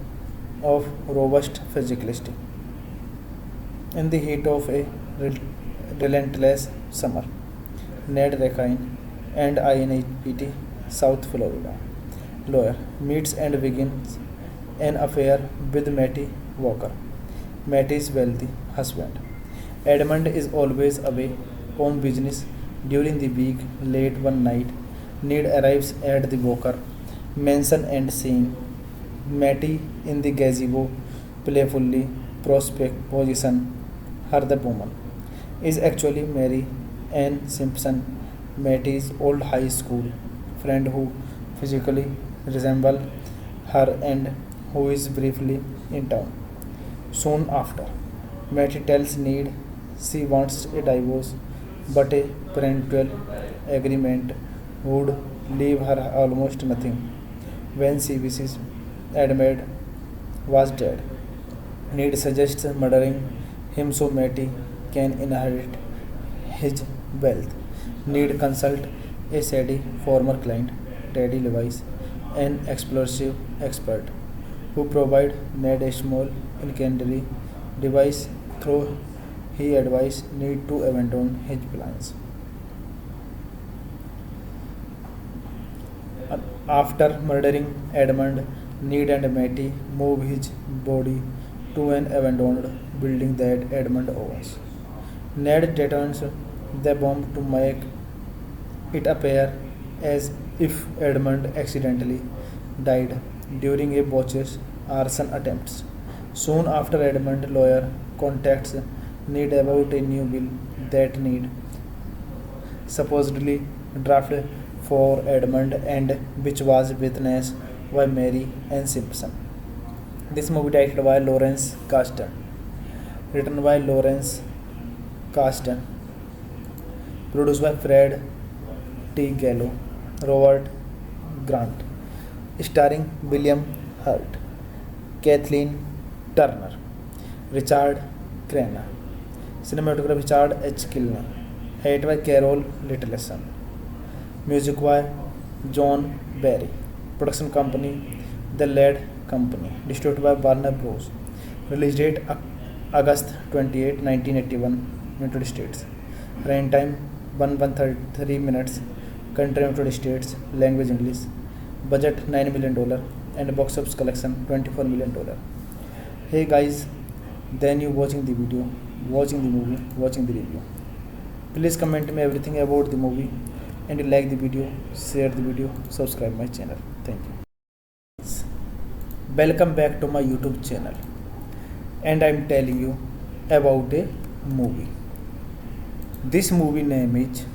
of robust physicality. In the heat of a relentless summer, Ned Rakine and INPT South Florida lawyer meets and begins an affair with Matty Walker, Matty's wealthy husband. Edmund is always away on business during the week. Late one night, Ned arrives at the Walker mansion and seeing Matty in the gazebo playfully position her the woman is actually Mary Ann Simpson, Matty's old high school friend who physically resembles her and who is briefly in town. Soon after, Matty tells Ned she wants a divorce, but a parental agreement would leave her almost nothing. When she wishes Edmund was dead, Ned suggests murdering him so Matty can inherit his wealth. Ned consults a shady former client, Teddy Lewis, an explosive expert, who provide Ned a small incendiary device through he advised Ned to abandon his plans. After murdering Edmund, Ned and Matty move his body to an abandoned building that Edmund owns. Ned detonates the bomb to make it appear as if Edmund accidentally died during a botched arson attempt. Soon after, Edmund lawyer contacts Ned about a new bill that Ned supposedly drafted for Edmund and which was witnessed by Mary Ann Simpson. This movie directed by Lawrence Kasdan, written by Lawrence Kasdan, produced by Fred T. Gallo, Robert Grant, starring William Hurt, Kathleen Turner, Richard Crenna. Cinematography Richard H. Kilner. Edited by Carol Littleson. Music by John Barry. Production company The Led Company. Distributed by Warner Bros. Release date August 28, 1981. United States. Running time 1:33 minutes. Country United States. Language English. Budget $9 million and box office collection $24 million. Hey guys, then you watching the video, watching the movie, watching the review. Please comment me everything about the movie and like the video, share the video, subscribe my channel. Thank you. Welcome back to my YouTube channel, and I am telling you about a movie. This movie name is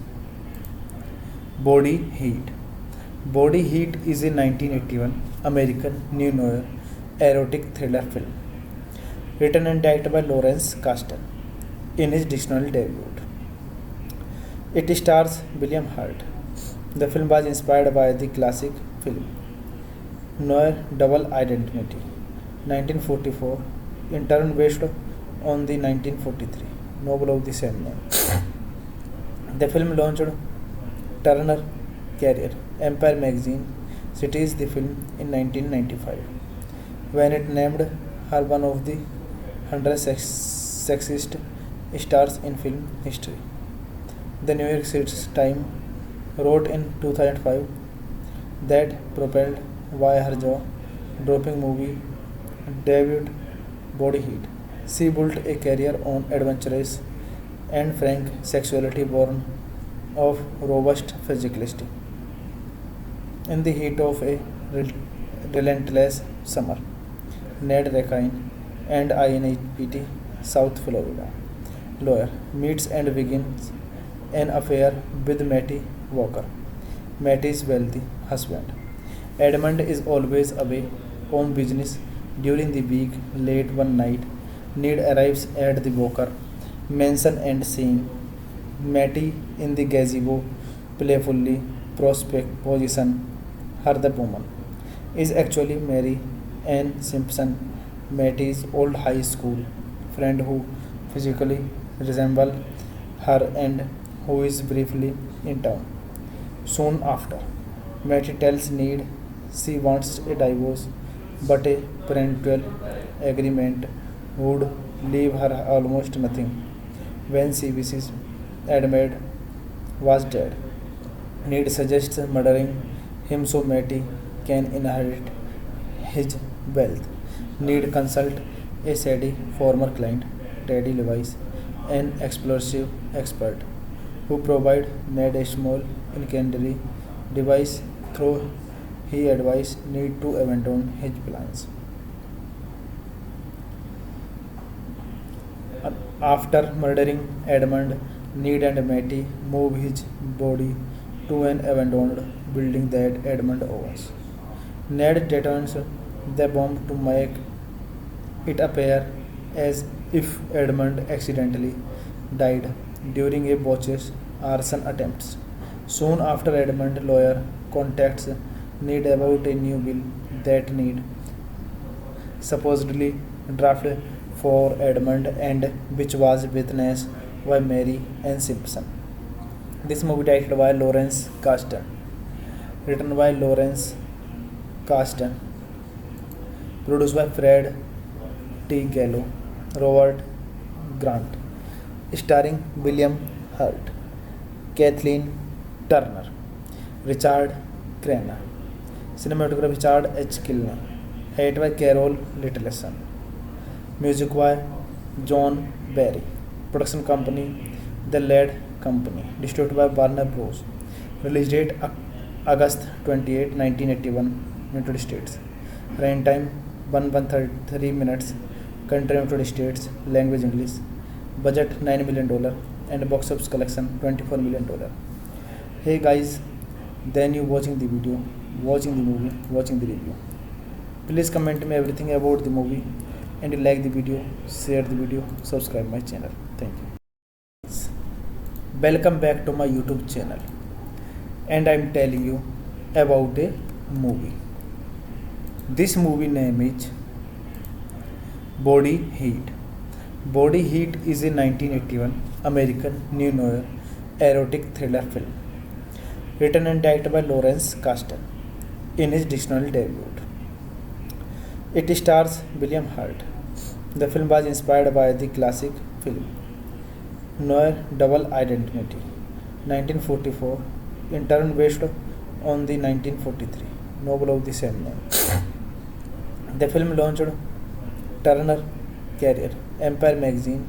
Body Heat. Body Heat is a 1981 American neo noir erotic thriller film written and directed by Lawrence Kasdan in his directorial debut. It stars William Hurt. The film was inspired by the classic film noir Double Identity, 1944, in turn based on the 1943 novel of the same name. The film launched Turner career. Empire magazine cites the film in 1995 when it named her one of the 100 sexiest stars in film history. The New York City Times wrote in 2005 that propelled by her jaw-dropping movie debut Body Heat, she built a career on adventurous and frank sexuality born of robust physicality. In the heat of a relentless summer, Ned Rakine and INPT South Florida lawyer meets and begins an affair with Matty Walker, Matty's wealthy husband. Edmund is always away on business during the week. Late one night, Ned arrives at the Walker mansion and seeing Matty in the gazebo playfully position her the woman is actually Mary Ann Simpson, Matty's old high school friend who physically resembles her and who is briefly in town. Soon after, Matty tells Ned she wants a divorce, but a parental agreement would leave her almost nothing. When she wishes Edmund was dead, Ned suggests murdering him so Matty can inherit his wealth. Ned consults a shady former client, Teddy Lewis, an explosive expert, who provides Ned a small incendiary device through he advises Ned to abandon his plans. After murdering Edmund, Ned and Matty move his body to an abandoned building that Edmund owns. Ned detonates the bomb to make it appear as if Edmund accidentally died during a botched arson attempt. Soon after, Edmund's lawyer contacts Ned about a new bill that Ned supposedly drafted for Edmund and which was witnessed by Mary Ann Simpson. This movie directed by Lawrence Kasdan, written by Lawrence Kasdan, produced by Fred T. Gallo, Robert Grant, starring William Hurt, Kathleen Turner, Richard Crenna. Cinematography Richard H. Kilner. Edited by Carol Littleson. Music by John Barry. Production company The Led Company. Distributed by Warner Bros. Release date August 28, 1981. United States. Running time 1:33 minutes. Country United States. Language English. Budget $9 million and box office collection $24 million. Hey guys, then you watching the video, watching the movie, watching the review. Please comment me everything about the movie and like the video, share the video, subscribe my channel. Thank you. Welcome back to my YouTube channel, and I'm telling you about a movie. This movie name is Body Heat. Body Heat is a 1981 American neo noir erotic thriller film written and directed by Lawrence Kasdan in his dictionary debut. It stars William Hurt. The film was inspired by the classic film Noir Double Identity 1944, in turn based on the 1943 novel of the same name. The film launched Turner Career Empire magazine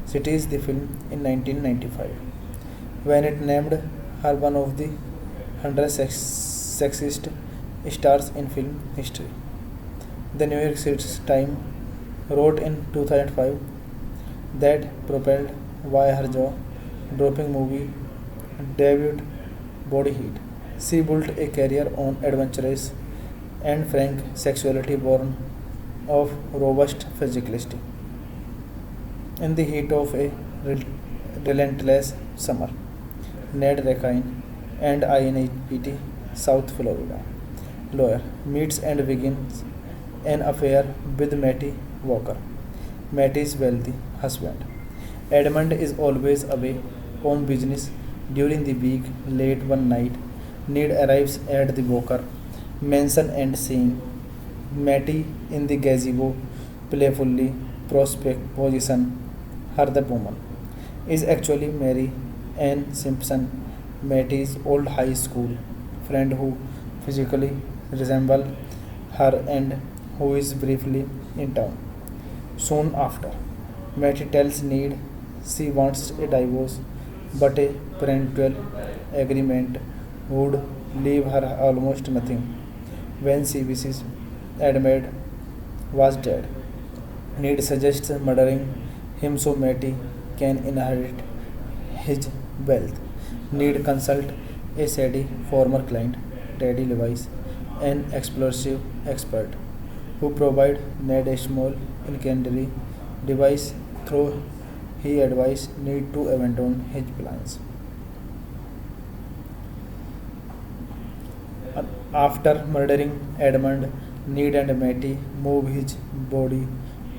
cities the film in 1995 when it named her one of the 100 sexiest stars in film history. The New York City Times wrote in 2005 that propelled by her jaw-dropping movie debut Body Heat, she built a career on adventurous and frank sexuality born of robust physicality. In the heat of a relentless summer, Ned Rakine and INET South Florida lawyer meets and begins an affair with Matty Walker, Matty's wealthy husband. Edmund is always away on business during the week. Late one night, Ned arrives at the Walker mansion and seeing Matty in the gazebo playfully position her the woman is actually Mary Ann Simpson, Matty's old high school friend who physically resembles her and who is briefly in town. Soon after, Matty tells Ned she wants a divorce, but a parental agreement would leave her almost nothing. When she wishes Edmund was dead, Ned suggests murdering him so Matty can inherit his wealth. Ned consults a shady former client, Teddy Lewis, an explosive expert, who provide Ned a small incendiary device through he advised Ned to abandon his plans. After murdering Edmund, Ned and Matty move his body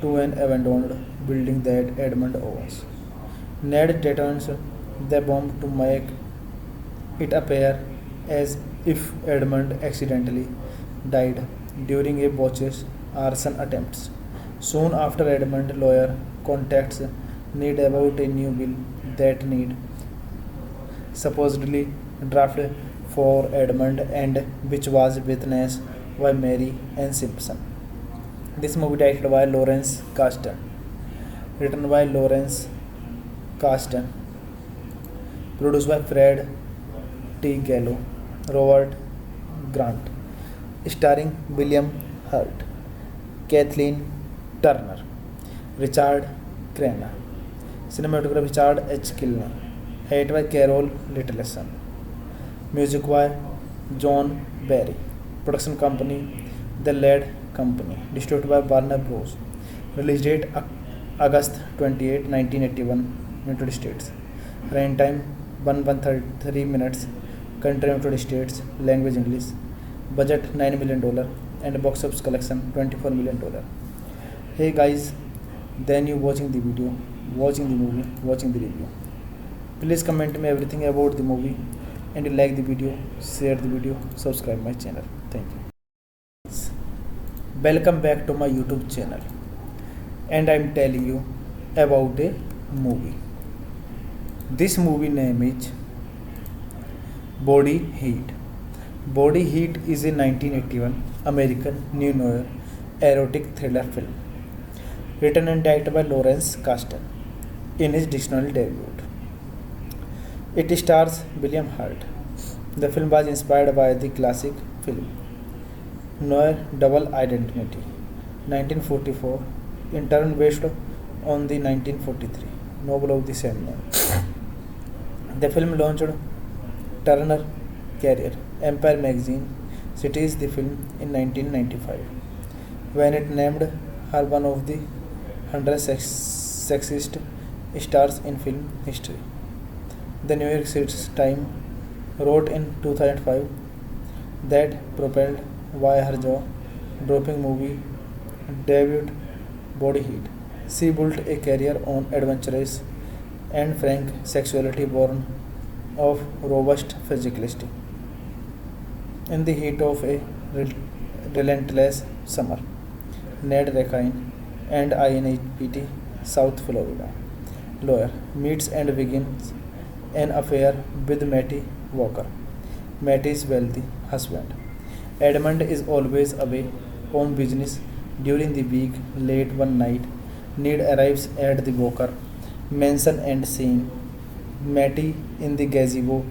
to an abandoned building that Edmund owns. Ned detonates the bomb to make it appear as if Edmund accidentally died during a botched arson attempt. Soon after, Edmund's lawyer contacts Ned about a new bill that Ned supposedly drafted for Edmund and which was witnessed by Mary Ann Simpson. This movie directed by Lawrence Kasdan, written by Lawrence Kasdan, produced by Fred T. Gallo, Robert Grant, starring William Hurt, Kathleen Turner, Richard Crenna, cinematography Richard H. Kilner, edited by Carol Littleson, music by John Barry, production company The Led Company, distributed by Warner Bros. Release date August 28, 1981, United States. Running time 133 minutes. Country United States. Language English. Budget $9 million and box office collection $24 million. Hey guys, then you watching the video, watching the movie, watching the review. Please comment me everything about the movie and you like the video, share the video, subscribe my channel. Thank you. Welcome back to my YouTube channel and I'm telling you about a movie. This movie name is Body Heat. Body Heat is a 1981 American neo noir erotic thriller film written and directed by Lawrence Kasdan in his dictionary debut. It stars William Hurt. The film was inspired by the classic film Noir Double Identity 1944, in turn based on the 1943 novel of the same name. The film launched Turner Career Empire magazine cities the film in 1995 when it named her one of the 100 sexiest stars in film history. The New York City Times wrote in 2005 that propelled by her jaw-dropping movie debut Body Heat. She built a career on adventurous and frank sexuality born of robust physicality. In the heat of a relentless summer, Ned Rakine and INHPT South Florida lawyer meets and begins an affair with Matty Walker, Matty's wealthy husband. Edmund is always away on business during the week. Late one night, Ned arrives at the Walker mansion and seeing Matty in the gazebo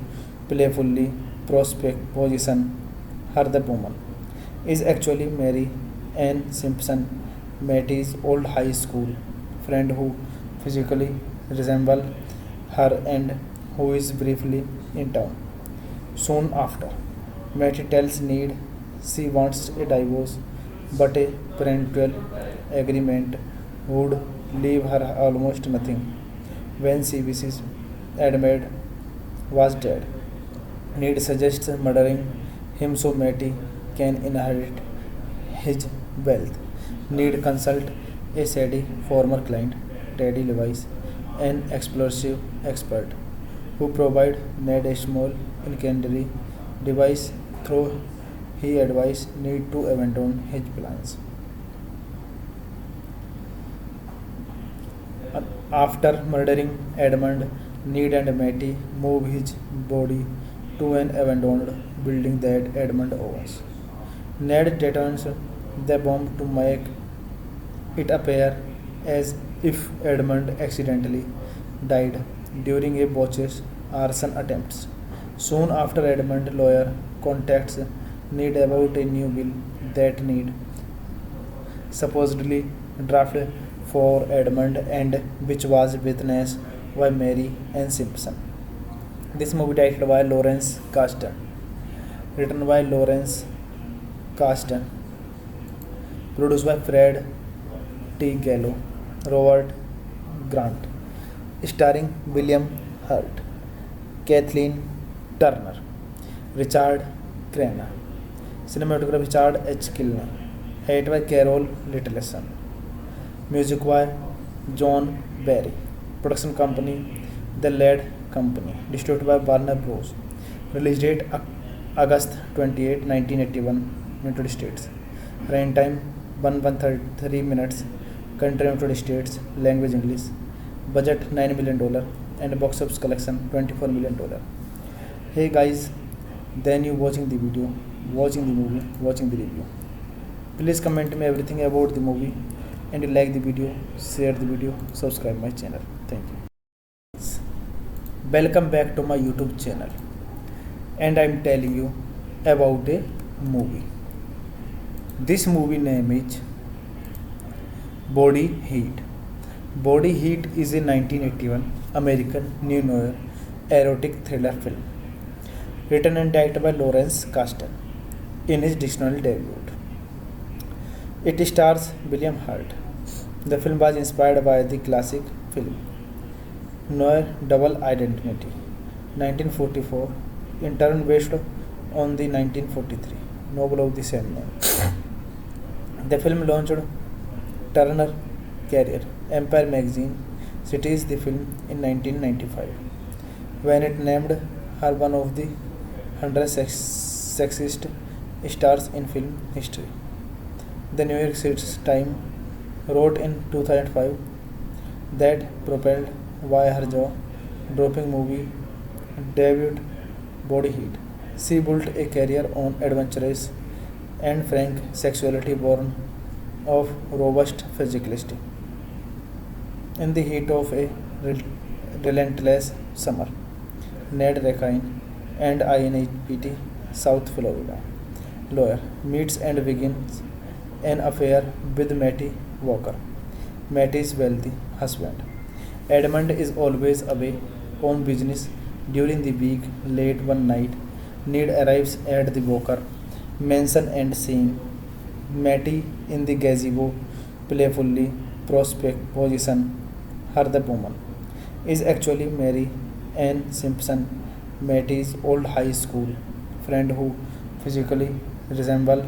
playfully prospect position her the woman is actually Mary Ann Simpson, Matty's old high school friend who physically resembles her and who is briefly in town. Soon after, Matty tells Ned she wants a divorce, but a parental agreement would leave her almost nothing. When she wishes Edmund was dead, Ned suggests murdering him so Matty can inherit his wealth. Ned consults a shady former client, Teddy Levis, an explosive expert, who provide Ned a small incendiary device through he advised Ned to abandon his plans. After murdering Edmund, Ned and Matty move his body to an abandoned building that Edmund owns. Ned detonates the bomb to make it appear as if Edmund accidentally died during a botched arson attempt. Soon after, Edmund's lawyer contacts Ned about a new bill that Ned supposedly drafted for Edmund and which was witnessed by Mary Ann Simpson. This movie directed by Lawrence Kasdan, written by Lawrence Kasdan, produced by Fred T. Gallo, Robert Grant, starring William Hurt, Kathleen Turner, Richard Crenna, cinematography Richard H. Kilner, edited by Carol Littleson, music by John Barry, production company The Led Company, distributed by Warner Bros. Release date August 28, 1981, United States. Running time 133 minutes. Country United States. Language English. Budget $9 million and box office collection $24 million. Hey guys, then you watching the video, watching the movie, watching the review. Please comment me everything about the movie and you like the video, share the video, subscribe my channel. Thank you. Welcome back to my YouTube channel and I am telling you about a movie. This movie name is Body Heat. Body Heat is a 1981 American neo-noir erotic thriller film written and directed by Lawrence Kasdan in his directorial debut. It stars William Hurt. The film was inspired by the classic film Noir Double Identity, 1944, in turn based on the 1943 novel of the same name. The film launched Turner career. Empire magazine cites the film in 1995 when it named her one of the 100 sexiest stars in film history. The New York City Times wrote in 2005 that propelled by her jaw-dropping movie debut Body Heat. She built a career on adventurous and frank sexuality born of robust physicality. In the heat of a relentless summer, Ned Rakine and INHPT South Florida lawyer meets and begins an affair with Matty Walker, Matty's wealthy husband. Edmund is always away on business during the week. Late one night, Ned arrives at the Walker mansion and seeing Matty in the gazebo playfully prospect position her the woman is actually Mary Ann Simpson, Matty's old high school friend who physically resembles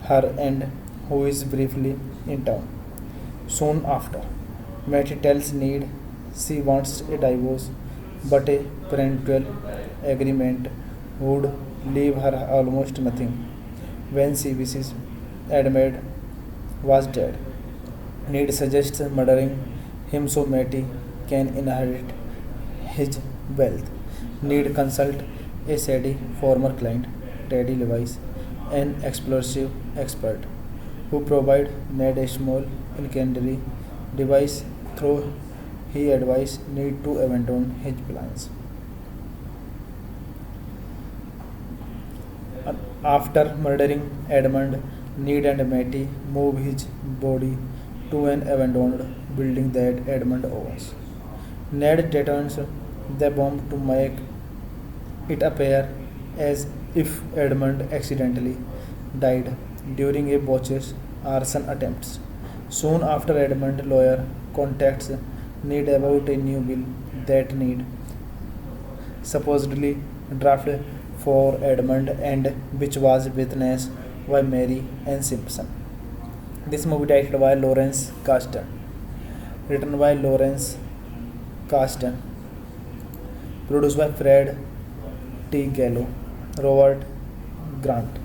her and who is briefly in town. Soon after, Matty tells Need she wants a divorce, but a parental agreement would leave her almost nothing. When she wishes Edmund was dead, Need suggests murdering him so Matty can inherit his wealth. Need consult a shady former client, Teddy Levice, an explosive expert, who provide Ned a small incendiary device through he advised Need to abandon his plans. After murdering Edmund, Need and Matty move his body to an abandoned building that Edmund owns. Ned detonates the bomb to make it appear as if Edmund accidentally died during a botched arson attempt. Soon after, Edmund's lawyer contacts Need about a new bill that Need supposedly drafted for Edmund and which was witnessed by Mary Ann Simpson. This movie directed by Lawrence Kasdan, written by Lawrence Kasdan, produced by Fred T. Gallo, Robert Grant,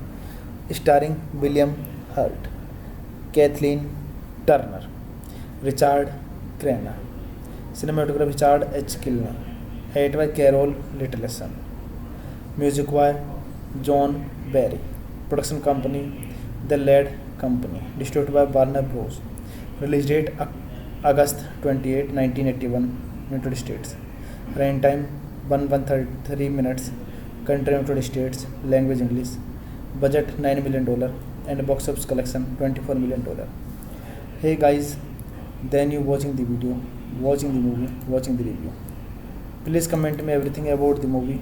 starring William Hurt, Kathleen Turner, Richard Crenna, cinematography Richard H. Kilney, edited by Carol Littleson, music by John Barry, production company The Lead Company, distributed by Warner Bros. Release date August 28, 1981, United States. Running time 133 minutes. Country United States. Language English. Budget $9 million and box office collection $24 million. Hey guys, then you watching the video, watching the movie, watching the review. Please comment me everything about the movie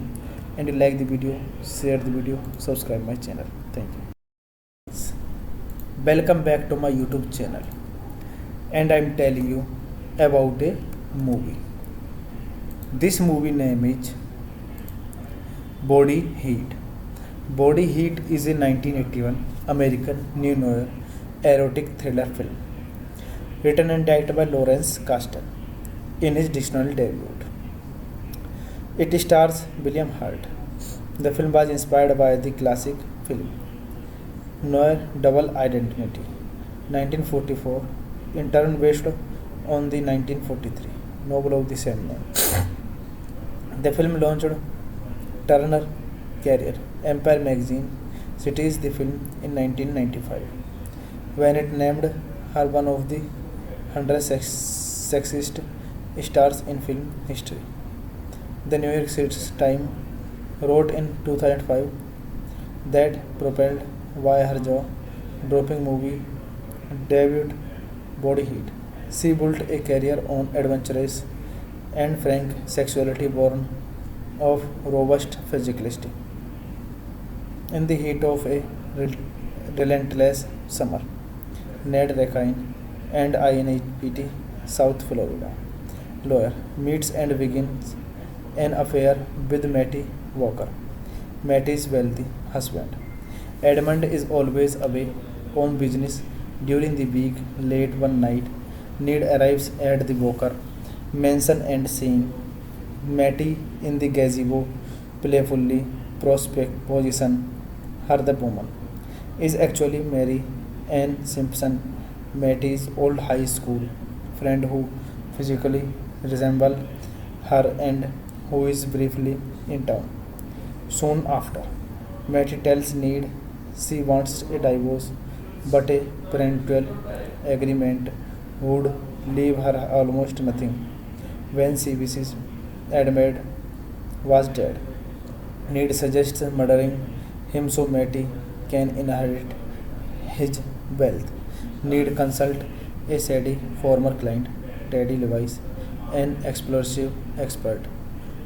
and like the video, share the video, subscribe my channel. Thank you. Welcome back to my YouTube channel, and I'm telling you about a movie. This movie name is Body Heat. Body Heat is a 1981 American neo-noir erotic thriller film written and directed by Lawrence Kasdan in his directorial debut. It stars William Hurt. The film was inspired by the classic film Noir Double Identity, 1944, in turn based on the 1943 novel of the same name. The film launched Turner career. Empire magazine cites the film in 1995 when it named her one of the 100 sexiest stars in film history. The New York City Times wrote in 2005 that propelled by her jaw-dropping movie debut Body Heat, she built a career on adventurous and frank sexuality born of robust physicality. In the heat of a relentless summer, Ned Rakine and INPT South Florida lawyer meets and begins an affair with Matty Walker, Matty's wealthy husband. Edmund is always away on business during the week. Late one night, Ned arrives at the Walker mansion and seeing Matty in the gazebo playfully position her the woman is actually Mary Ann Simpson, Matty's old high school friend who physically resembles her and who is briefly in town. Soon after, Matty tells Ned she wants a divorce, but a parental agreement would leave her almost nothing. When she wishes Edmund was dead, Ned suggests murdering him so Matty can inherit his wealth. Ned consult a shady former client, Teddy Levice, an explosive expert,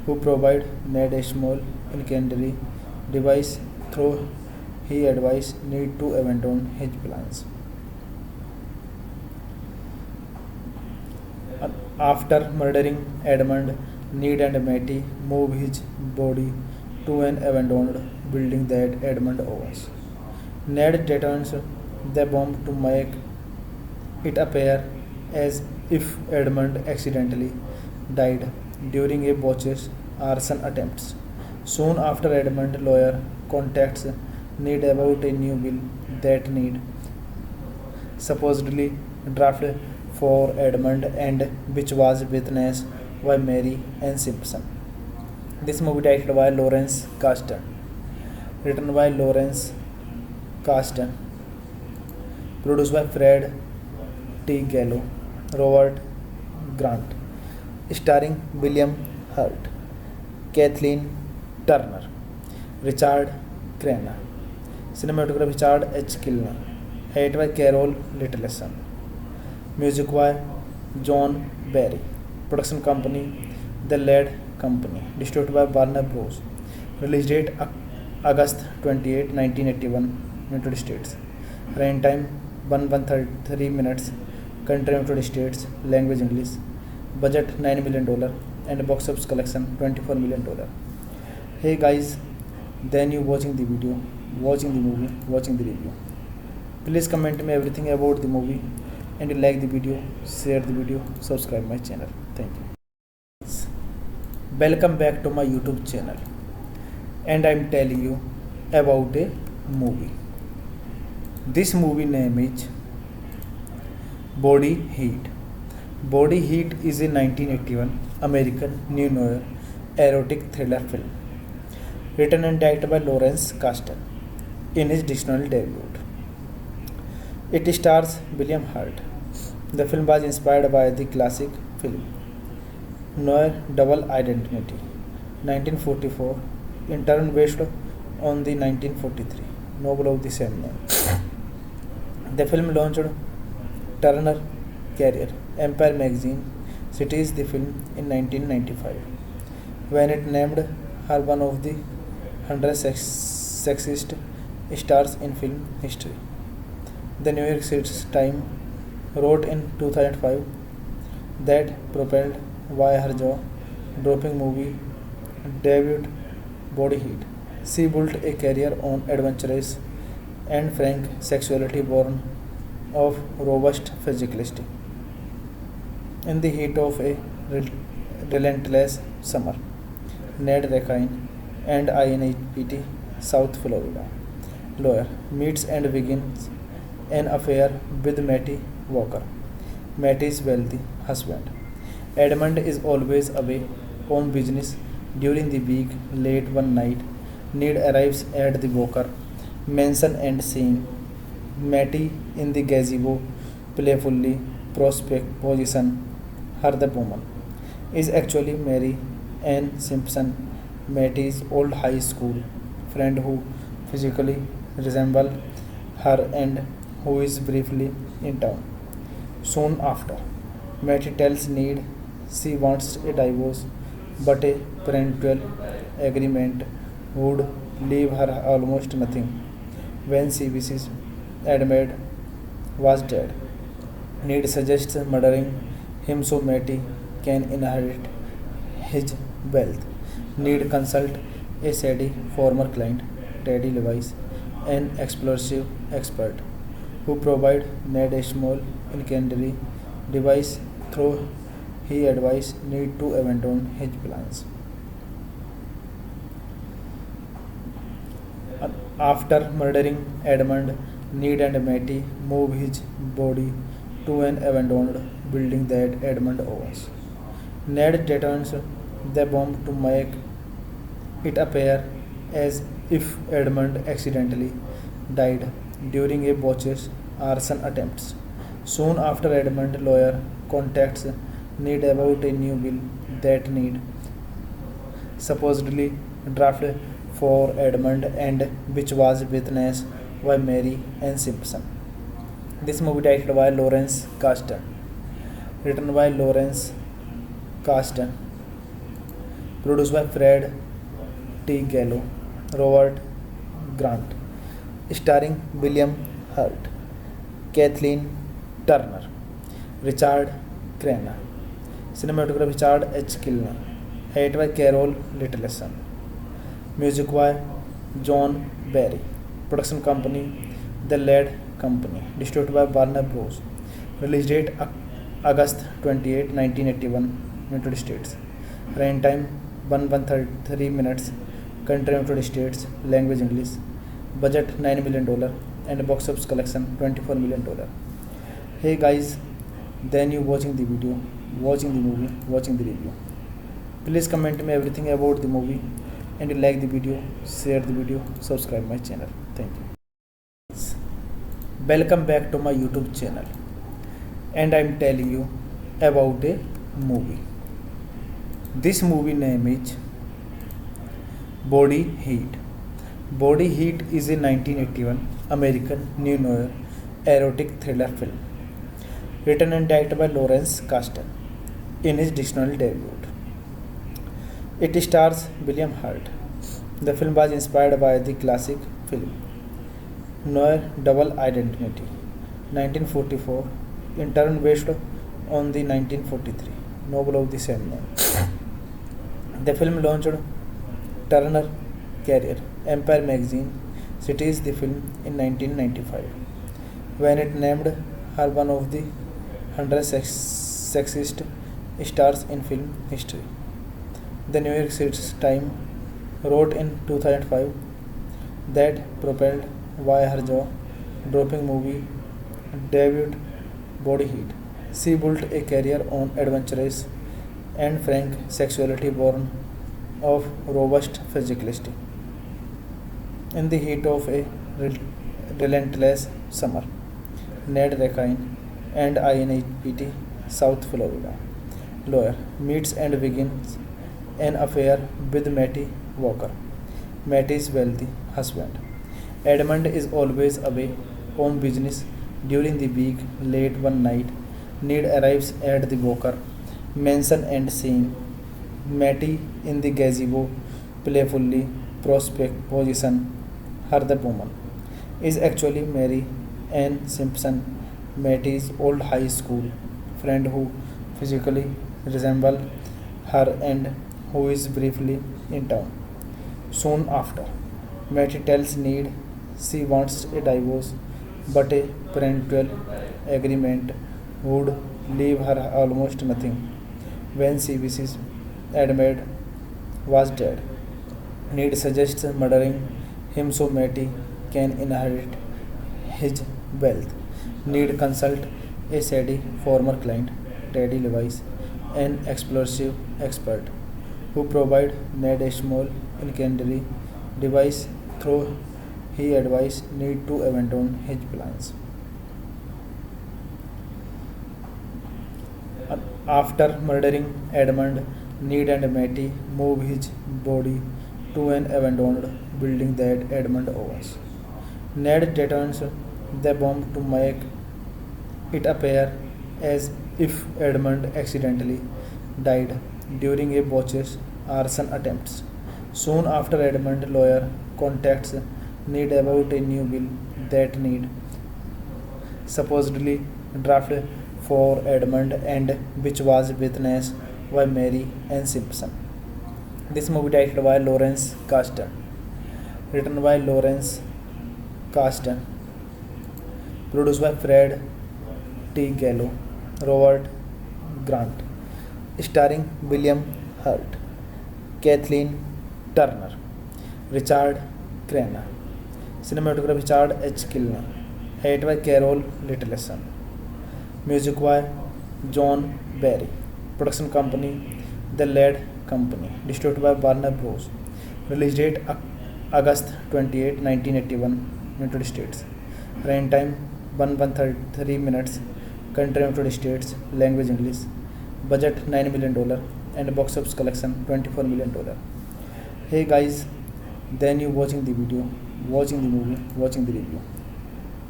who provide Ned a small incendiary device through he advised Ned to abandon his plans. After murdering Edmund, Ned and Matty move his body to an abandoned building that Edmund owns. Ned detonates the bomb to make it appear as if Edmund accidentally died during a botched arson attempt. Soon after, Edmund lawyer contacts Ned about a new bill that Ned supposedly drafted for Edmund and which was witnessed by Mary Ann Simpson. This movie directed by Lawrence Kasdan, written by Lawrence Kasdan, produced by Fred T. Gallo, Robert Grant, starring William Hurt, Kathleen Turner, Richard Crenna, cinematography Richard H. Kilner, edited by Carol Littleson, music by John Barry, production company The Led Company, distributed by Warner Bros. Release date August 28, 1981, United States. Running time 1:33 minutes. Country United States. Language English. Budget $9 million and box office collection $24 million. Hey guys, then you watching the video, watching the movie, watching the review. Please comment me everything about the movie and you like the video, share the video, subscribe my channel. Thank you. Welcome back to my YouTube channel and I'm telling you about a movie. This movie name is Body Heat. Body Heat is a 1981 American neo-noir erotic thriller film written and directed by Lawrence Kasdan in his directorial debut. It stars William Hurt. The film was inspired by the classic film Noir Double Identity, 1944, in turn based on the 1943 novel of the same name. The film launched Turner career Empire magazine cites the film in 1995 when it named her one of the 100 sexiest stars in film history. The New York City Times wrote in 2005 that propelled by her jaw-dropping movie debut Body Heat, she built a career on adventurous and frank sexuality born of robust physicality. In the heat of a relentless summer, Ned Rakine and INPT South Florida lawyer meets and begins an affair with Matty Walker, Matty's wealthy husband. Edmund is always away on business during the week. Late one night, Ned arrives at the Walker mansion and seeing Matty in the gazebo playfully position her the woman is actually Mary Ann Simpson, Matty's old high school friend who physically resembles her and who is briefly in town. Soon after, Matty tells Ned she wants a divorce, but a parental agreement would leave her almost nothing. When she wishes Edmund was dead, Ned suggests murdering him so Matty can inherit his wealth. Ned consults a shady former client, Teddy Levis, an explosive expert, who provide Ned a small incendiary device through he advised Ned to abandon his plans. After murdering Edmund, Ned and Matty move his body to an abandoned building that Edmund owns. Ned detonates the bomb to make it appear as if Edmund accidentally died during a botched arson attempt. Soon after, Edmund lawyer contacts Ned about a new bill that Ned supposedly drafted for Edmund and which was witnessed by Mary Ann Simpson. This movie directed by Lawrence Kasdan, written by Lawrence Kasdan, produced by Fred T. Gallo, Robert Grant, starring William Hurt, Kathleen Turner, Richard Crenna, cinematography Richard H. Kilner, edited by Carol Littleson, Music by John Barry. Production company The Led Company. Distributed by Warner Bros. Release date August 28, 1981. United States. Runtime 133 minutes. Country United States. Language English. Budget $9 million and box office collection $24 million. Hey guys, then you watching the video, watching the movie, watching the review. Please comment me everything about the movie and you like the video, share the video, subscribe my channel. Thank you. Welcome back to my YouTube channel and I'm telling you about a movie. This movie name is Body Heat. Body Heat is a 1981 American neo-noir erotic thriller film written and directed by Lawrence Kasdan in his directorial debut. It stars William Hurt. The film was inspired by the classic film Noir Double Identity, 1944, in turn based on the 1943 novel of the same name. The film launched Turner career. Empire magazine cites the film in 1995 when it named her one of the 100 sexiest stars in film history. The New York City Times wrote in 2005 that propelled by her jaw-dropping movie debut Body Heat, she built a career on adventurous and frank sexuality born of robust physicality. In the heat of a relentless summer, Ned Rakine and INPT South Florida lawyer meets and begins an affair with Matty Walker, Matty's wealthy husband. Edmund is always away on business during the week. Late one night, Ned arrives at the Walker mansion and seeing Matty in the gazebo playfully position her the woman is actually Mary Ann Simpson, Matty's old high school friend who physically resembles her and who is briefly in town. Soon after, Matty tells Ned she wants a divorce, but a parental agreement would leave her almost nothing. When she wishes Edmund was dead, Ned suggests murdering him so Matty can inherit his wealth. Ned consults a shady former client, Teddy Lewis, an explosive expert, who provide Ned a small incendiary device through he advised Ned to abandon his plans. After murdering Edmund, Ned and Matty move his body to an abandoned building that Edmund owns. Ned detonates the bomb to make it appear as if Edmund accidentally died during a botched arson attempt. Soon after, Edmund's lawyer contacts Ned about a new bill that Ned supposedly drafted for Edmund and which was witnessed by Mary Ann Simpson. This movie directed by Lawrence Kasdan, written by Lawrence Kasdan, produced by Fred T. Gallo, Robert Grant, starring William Hurt, Kathleen Turner, Richard Crenna, cinematography Richard H. Kilney, edited by Carol Littleson, music by John Barry, production company The Led Company, distributed by Warner Bros. Release date August 28, 1981, United States. Runtime 133 minutes. Country United States. Language English. Budget $9 million and box office collection $24 million. Hey guys, then you watching the video, watching the movie, watching the review.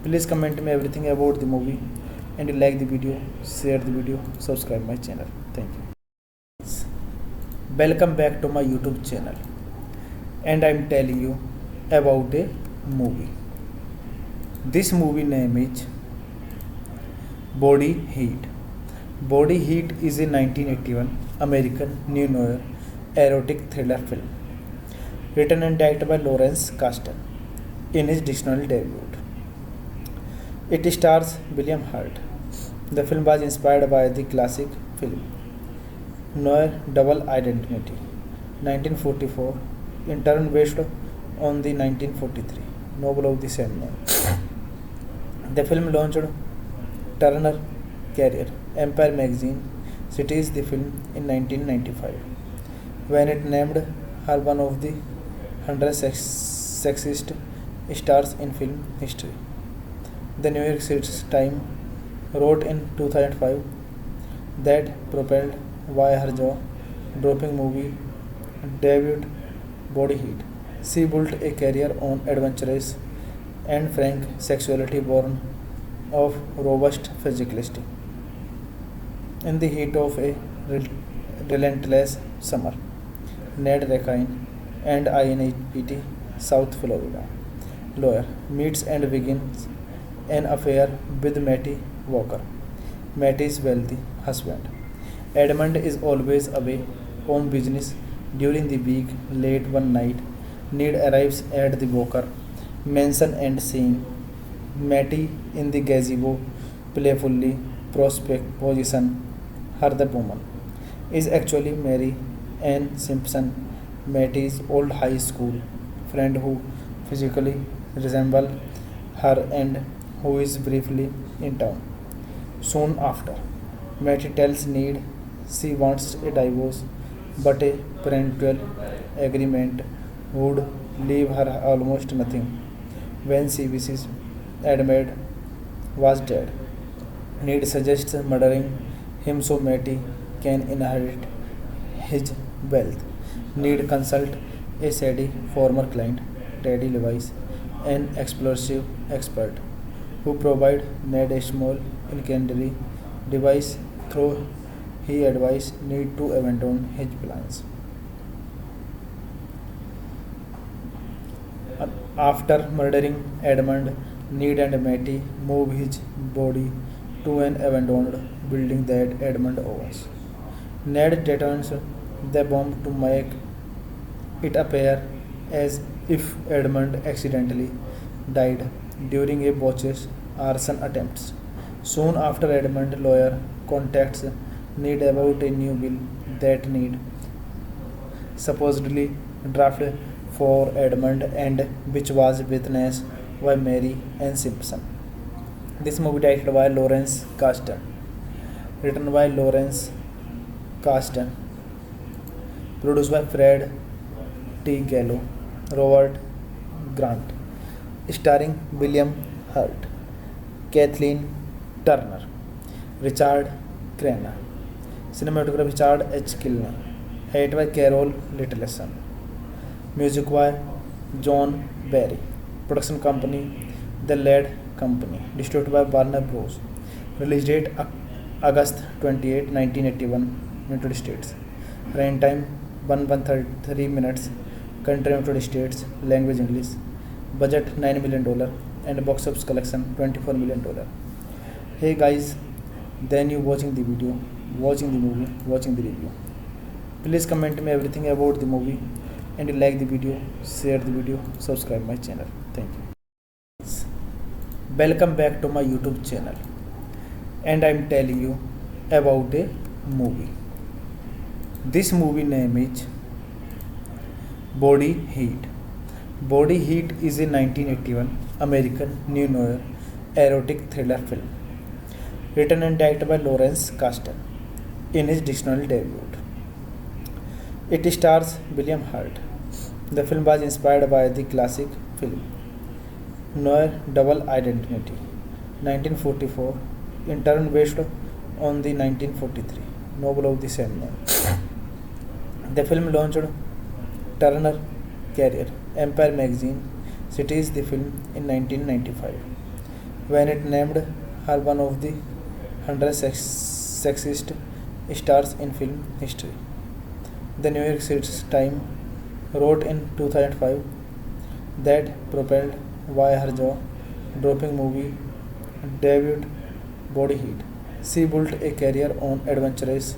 Please comment me everything about the movie and you like the video, share the video, subscribe my channel. Thank you. Welcome back to my YouTube channel and I'm telling you about a movie. This movie name is Body Heat. Body Heat is a 1981 American neo-noir erotic thriller film written and directed by Lawrence Kasdan in his dictionary debut. It stars William Hurt. The film was inspired by the classic film Noir Double Identity, 1944, in turn based on the 1943 novel of the same name. The film launched Turner career. Empire magazine cites the film in 1995 when it named her one of the 100 sexiest stars in film history. The New York City Times wrote in 2005 that propelled by her jaw-dropping movie debut Body Heat, she built a career on adventurous and frank sexuality born of robust physicality. In the heat of a relentless summer, Ned Rakine and INPT South Florida lawyer meets and begins an affair with Matty Walker, Matty's wealthy husband. Edmund is always away on business during the week. Late one night, Ned arrives at the Walker mansion and seeing Matty in the gazebo playfully position her the woman is actually Mary Ann Simpson, Matty's old high school friend who physically resembles her and who is briefly in town. Soon after, Matty tells Ned she wants a divorce, but a parental agreement would leave her almost nothing. When she wishes Edmund was dead, Ned suggests murdering him so Matty can inherit his wealth. Ned consults a shady former client, Teddy Levis, an explosive expert, who provide Ned a small incendiary device through he advised Ned to abandon his plans. After murdering Edmund, Ned and Matty move his body to an abandoned building that Edmund owns. Ned detonates the bomb to make it appear as if Edmund accidentally died during a botched arson attempt. Soon after, Edmund's lawyer contacts Ned about a new bill that Ned supposedly drafted for Edmund and which was witnessed by Mary Ann Simpson. This movie directed by Lawrence Kasdan, written by Lawrence Kasdan, produced by Fred T. Gallo, Robert Grant, starring William Hurt, Kathleen Turner, Richard Crenna, cinematography Richard H. Kilney, edited by Carol Littleson, music by John Barry, production company The Lead Company, distributed by Warner Bros. Release date August 28, 1981, United States. Runtime 1:33 minutes. Country United States. Language English. Budget $9 million and box office collection $24 million. Hey guys, then you watching the video, watching the movie, watching the review. Please comment me everything about the movie and you like the video, share the video, subscribe my channel. Thank you. Welcome back to my YouTube channel and I am telling you about a movie. This movie name is Body Heat. Body Heat is a 1981 American neo-noir erotic thriller film written and directed by Lawrence Kasdan in his dictionary debut. It stars William Hurt. The film was inspired by the classic film Noir Double Identity, 1944, in turn based on the 1943 novel of the same name. The film launched Turner career. Empire magazine cites the film in 1995 when it named her one of the 100 sexiest stars in film history. The New York City Times wrote in 2005 that propelled by her jaw-dropping movie debut Body Heat, she built a career on adventurous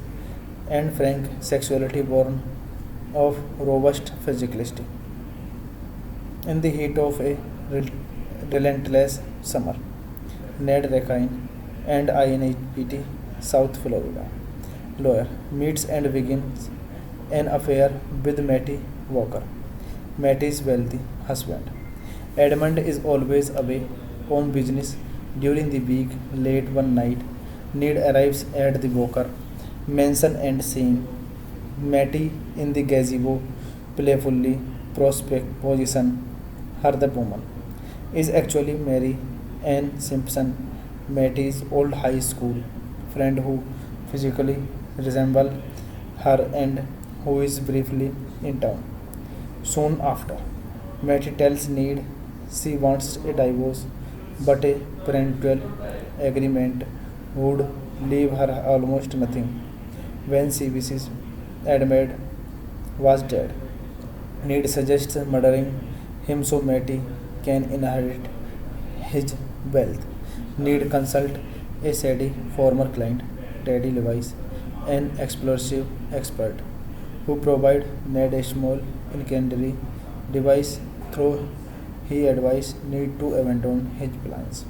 and frank sexuality born of robust physicality. In the heat of a relentless summer, Ned Rakine and INPT, South Florida lawyer meets and begins an affair with Matty Walker, Matty's wealthy husband. Edmund is always away on business during the week. Late one night, Ned arrives at the Walker mansion and seeing Matty in the gazebo playfully prospect position her the woman is actually Mary Ann Simpson, Matty's old high school friend who physically resembles her and who is briefly in town. Soon after, Matty tells Ned she wants a divorce, but a parental agreement would leave her almost nothing. When she wishes Edmund was dead, Ned suggests murdering him so Matty can inherit his wealth. Ned consults a shady former client, Teddy Levis, an explosive expert, who provide Ned a small incendiary device through he advised Ned to abandon his plans.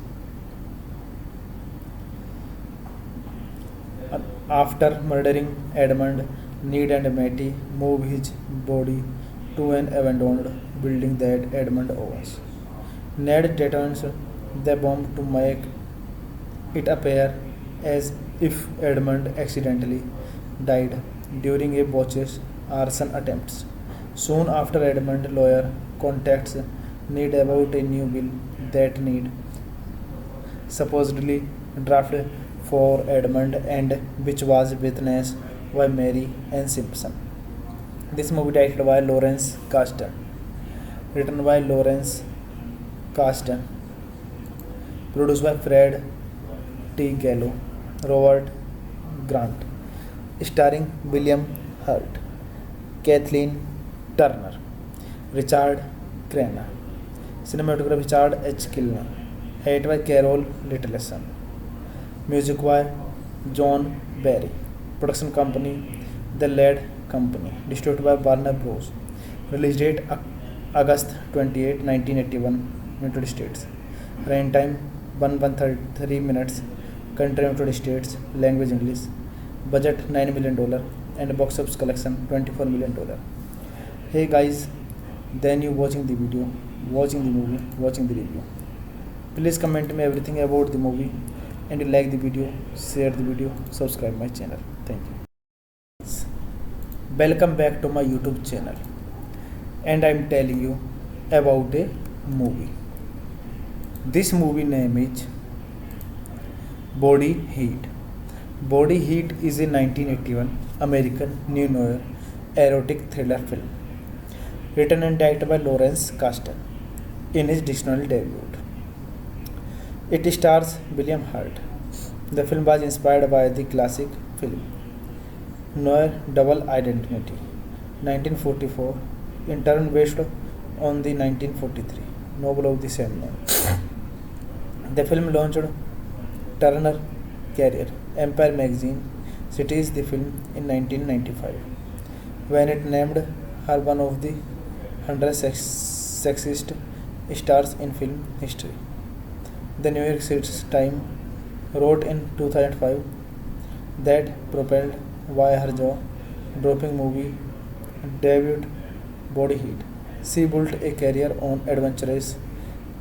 After murdering Edmund, Ned and Matty move his body to an abandoned building that Edmund owns. Ned detonates the bomb to make it appear as if Edmund accidentally died during a botched arson attempt. Soon after, Edmund lawyer contacts Ned about a new bill that Ned supposedly drafted for Edmund and which was witnessed by Mary Ann Simpson. This movie directed by Lawrence Kasdan, written by Lawrence Kasdan, produced by Fred T. Gallo, Robert Grant, starring William Hurt, Kathleen Turner, Richard Crenna, cinematography Richard H. Kilner, edited by Carol Littleson, music by John Barry, production company The Led Company, distributed by Warner Bros. Release date August 28, 1981, United States. Runtime 133 minutes. Country United States. Language English. Budget $9 million and box office collection $24 million. Hey guys, then you watching the video, watching the movie, watching the review. Please comment me everything about the movie and you like the video, share the video, subscribe my channel. Thank you. Welcome back to my YouTube channel and I am telling you about a movie. This movie name is Body Heat. Body Heat is a 1981 American neo-noir erotic thriller film written and directed by Lawrence Kasdan in his directorial debut. It stars William Hurt. The film was inspired by the classic film Noir Double Identity, 1944, in turn based on the 1943 novel of the same name. The film launched Turner career. Empire magazine cited the film in 1995 when it named her one of the 100 sexiest stars in film history. The New York City Times wrote in 2005 that propelled by her jaw-dropping movie debut Body Heat, she built a career on adventurous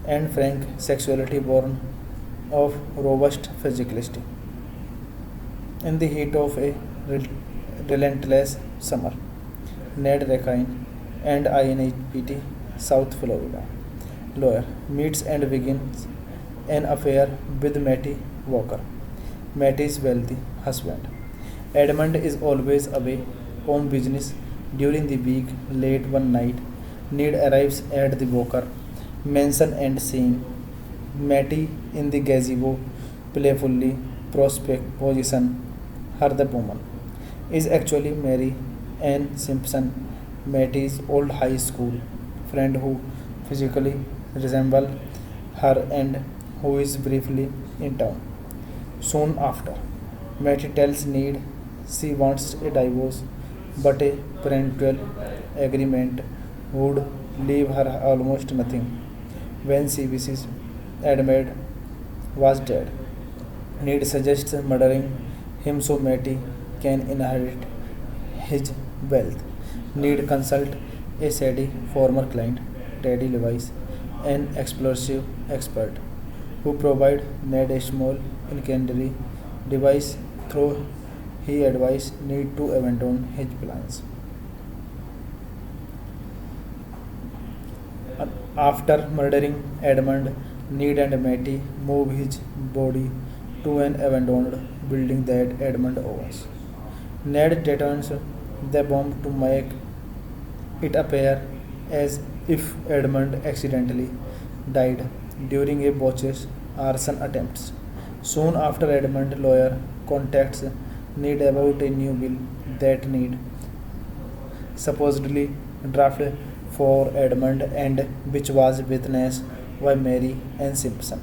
and frank sexuality born of robust physicality. In the heat of a relentless summer, Ned Rakine and INPT, South Florida lawyer meets and begins an affair with Matty Walker, Matty's wealthy husband. Edmund is always away on business during the week. Late one night, Ned arrives at the Walker mansion and seeing Matty in the gazebo playfully prospect position her the woman is actually Mary Ann Simpson, Matty's old high school friend who physically resembles her and who is briefly in town. Soon after, Matty tells Ned she wants a divorce, but a parental agreement would leave her almost nothing when she wishes Edmund was dead. Need suggests murdering him so Matty can inherit his wealth. Need consult a shady former client, Teddy Levice, an explosive expert, who provide Ned a small incendiary device through he advised Need to abandon his plans. After murdering Edmund, Need and Matty move his body to an abandoned building that Edmund owns. Ned detonates the bomb to make it appear as if Edmund accidentally died during a botched arson attempt. Soon after, Edmund lawyer contacts Need about a new bill that Need supposedly drafted for Edmund and which was witnessed by Mary Ann Simpson.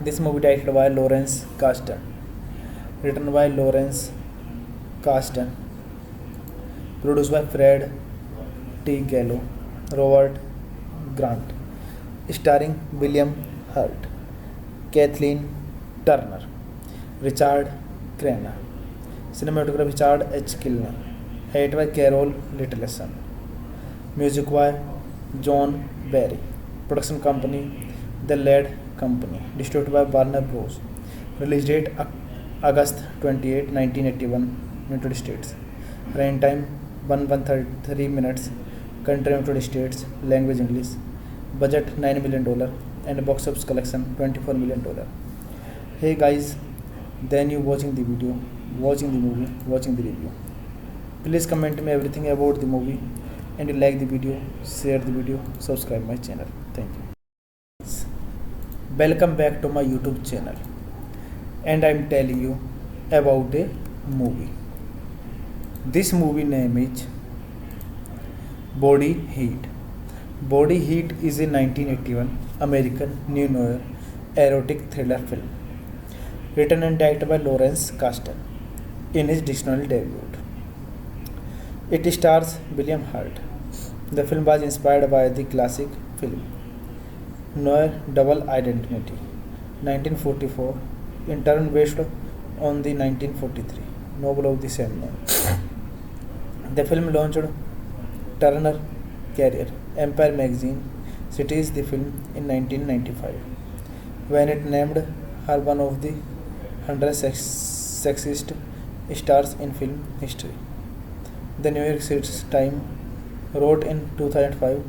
This movie directed by Lawrence Kasdan, written by Lawrence Kasdan, produced by Fred T. Gallo, Robert Grant, starring William Hurt, Kathleen Turner, Richard Crenna, cinematography Richard H. Kilner, edited by Carol Littleson, music by John Barry, production company The Lead Company, distributed by Warner Bros. Release date August 28, 1981, United States. Running time 1:33 minutes. Country United States. Language English. Budget $9 million and box office collection $24 million. Hey guys, then you watching the video, watching the movie, watching the review. Please comment me everything about the movie, and you like the video, share the video, subscribe my channel. Thank you. Welcome back to my YouTube channel, and I'm telling you about a movie. This movie name is Body Heat. Body Heat is a 1981 American neo-noir erotic thriller film written and directed by Lawrence Kasdan in his directorial debut. It stars William Hurt. The film was inspired by the classic film Noir Double Identity, 1944, in turn based on the 1943 novel of the same name. The film launched Turner career. Empire magazine cites the film in 1995 when it named her one of the 100 sexiest stars in film history. The New York City Times wrote in 2005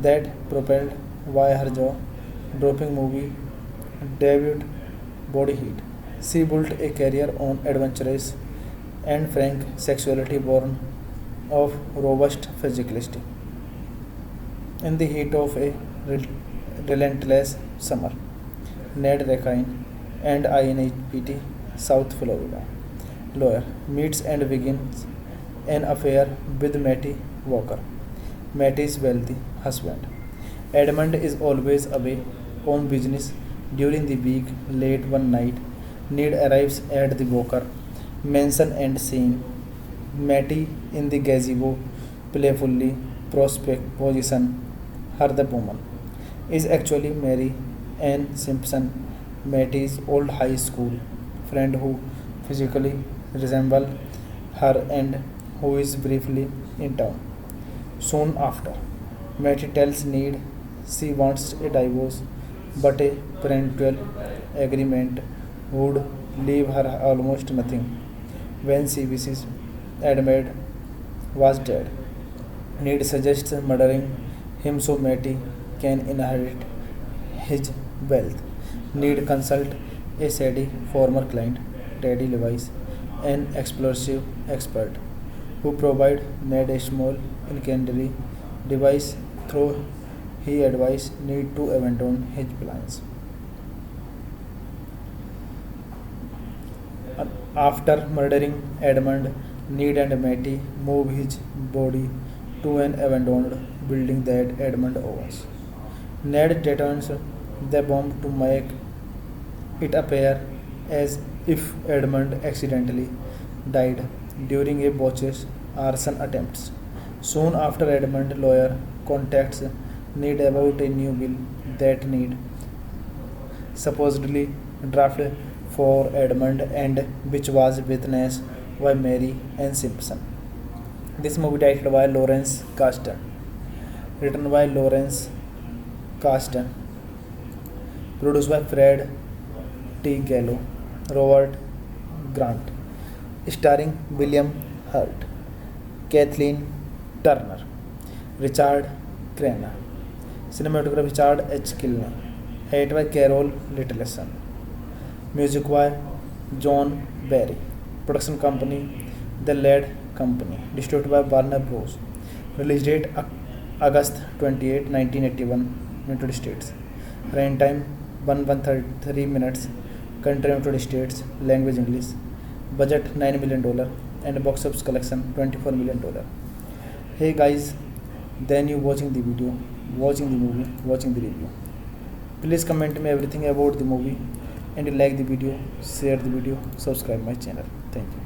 that propelled by her jaw-dropping movie debut Body Heat, she built a career on adventurous and frank sexuality born of robust physicality. In the heat of a relentless summer, Ned Rakine and INPT South Florida lawyer meets and begins an affair with Matty Walker, Matty's wealthy husband. Edmund is always away on business during the week. Late one night, Ned arrives at the Walker mansion and seeing Matty in the gazebo playfully position her the woman is actually Mary Ann Simpson, Matty's old high school friend who physically resembles her and who is briefly in town. Soon after, Matty tells Ned she wants a divorce, but a parental agreement would leave her almost nothing when she wishes Edmund was dead. Ned suggests murdering him so Matty can inherit his wealth. Ned consult a shady former client, Teddy Levice, an explosive expert, who provide Ned a small incendiary device through he advised Ned to abandon his plans. After murdering Edmund, Ned and Matty move his body to an abandoned building that Edmund owns. Ned detonates the bomb to make it appear as if Edmund accidentally died during a botched arson attempt. Soon after, Edmund lawyer contacts need about a new bill that need supposedly drafted for Edmund and which was witnessed by Mary Ann Simpson. This movie directed by Lawrence Kasdan, written by Lawrence Kasdan, produced by Fred T. Gallo, Robert Grant, starring William Hurt, Kathleen Turner, Richard Crenna, cinematography Richard H. Kilner, edited by Carol Littleson, music by John Barry, production company The Lead Company, distributed by Warner Bros. Release date August 28, 1981, United States. Running time 1:33 minutes. Country United States. Language English. Budget $9 million and box office collection $24 million. Hey guys, then you watching the video, watching the movie, watching the review. Please comment me everything about the movie and like the video, share the video, subscribe my channel. Thank you.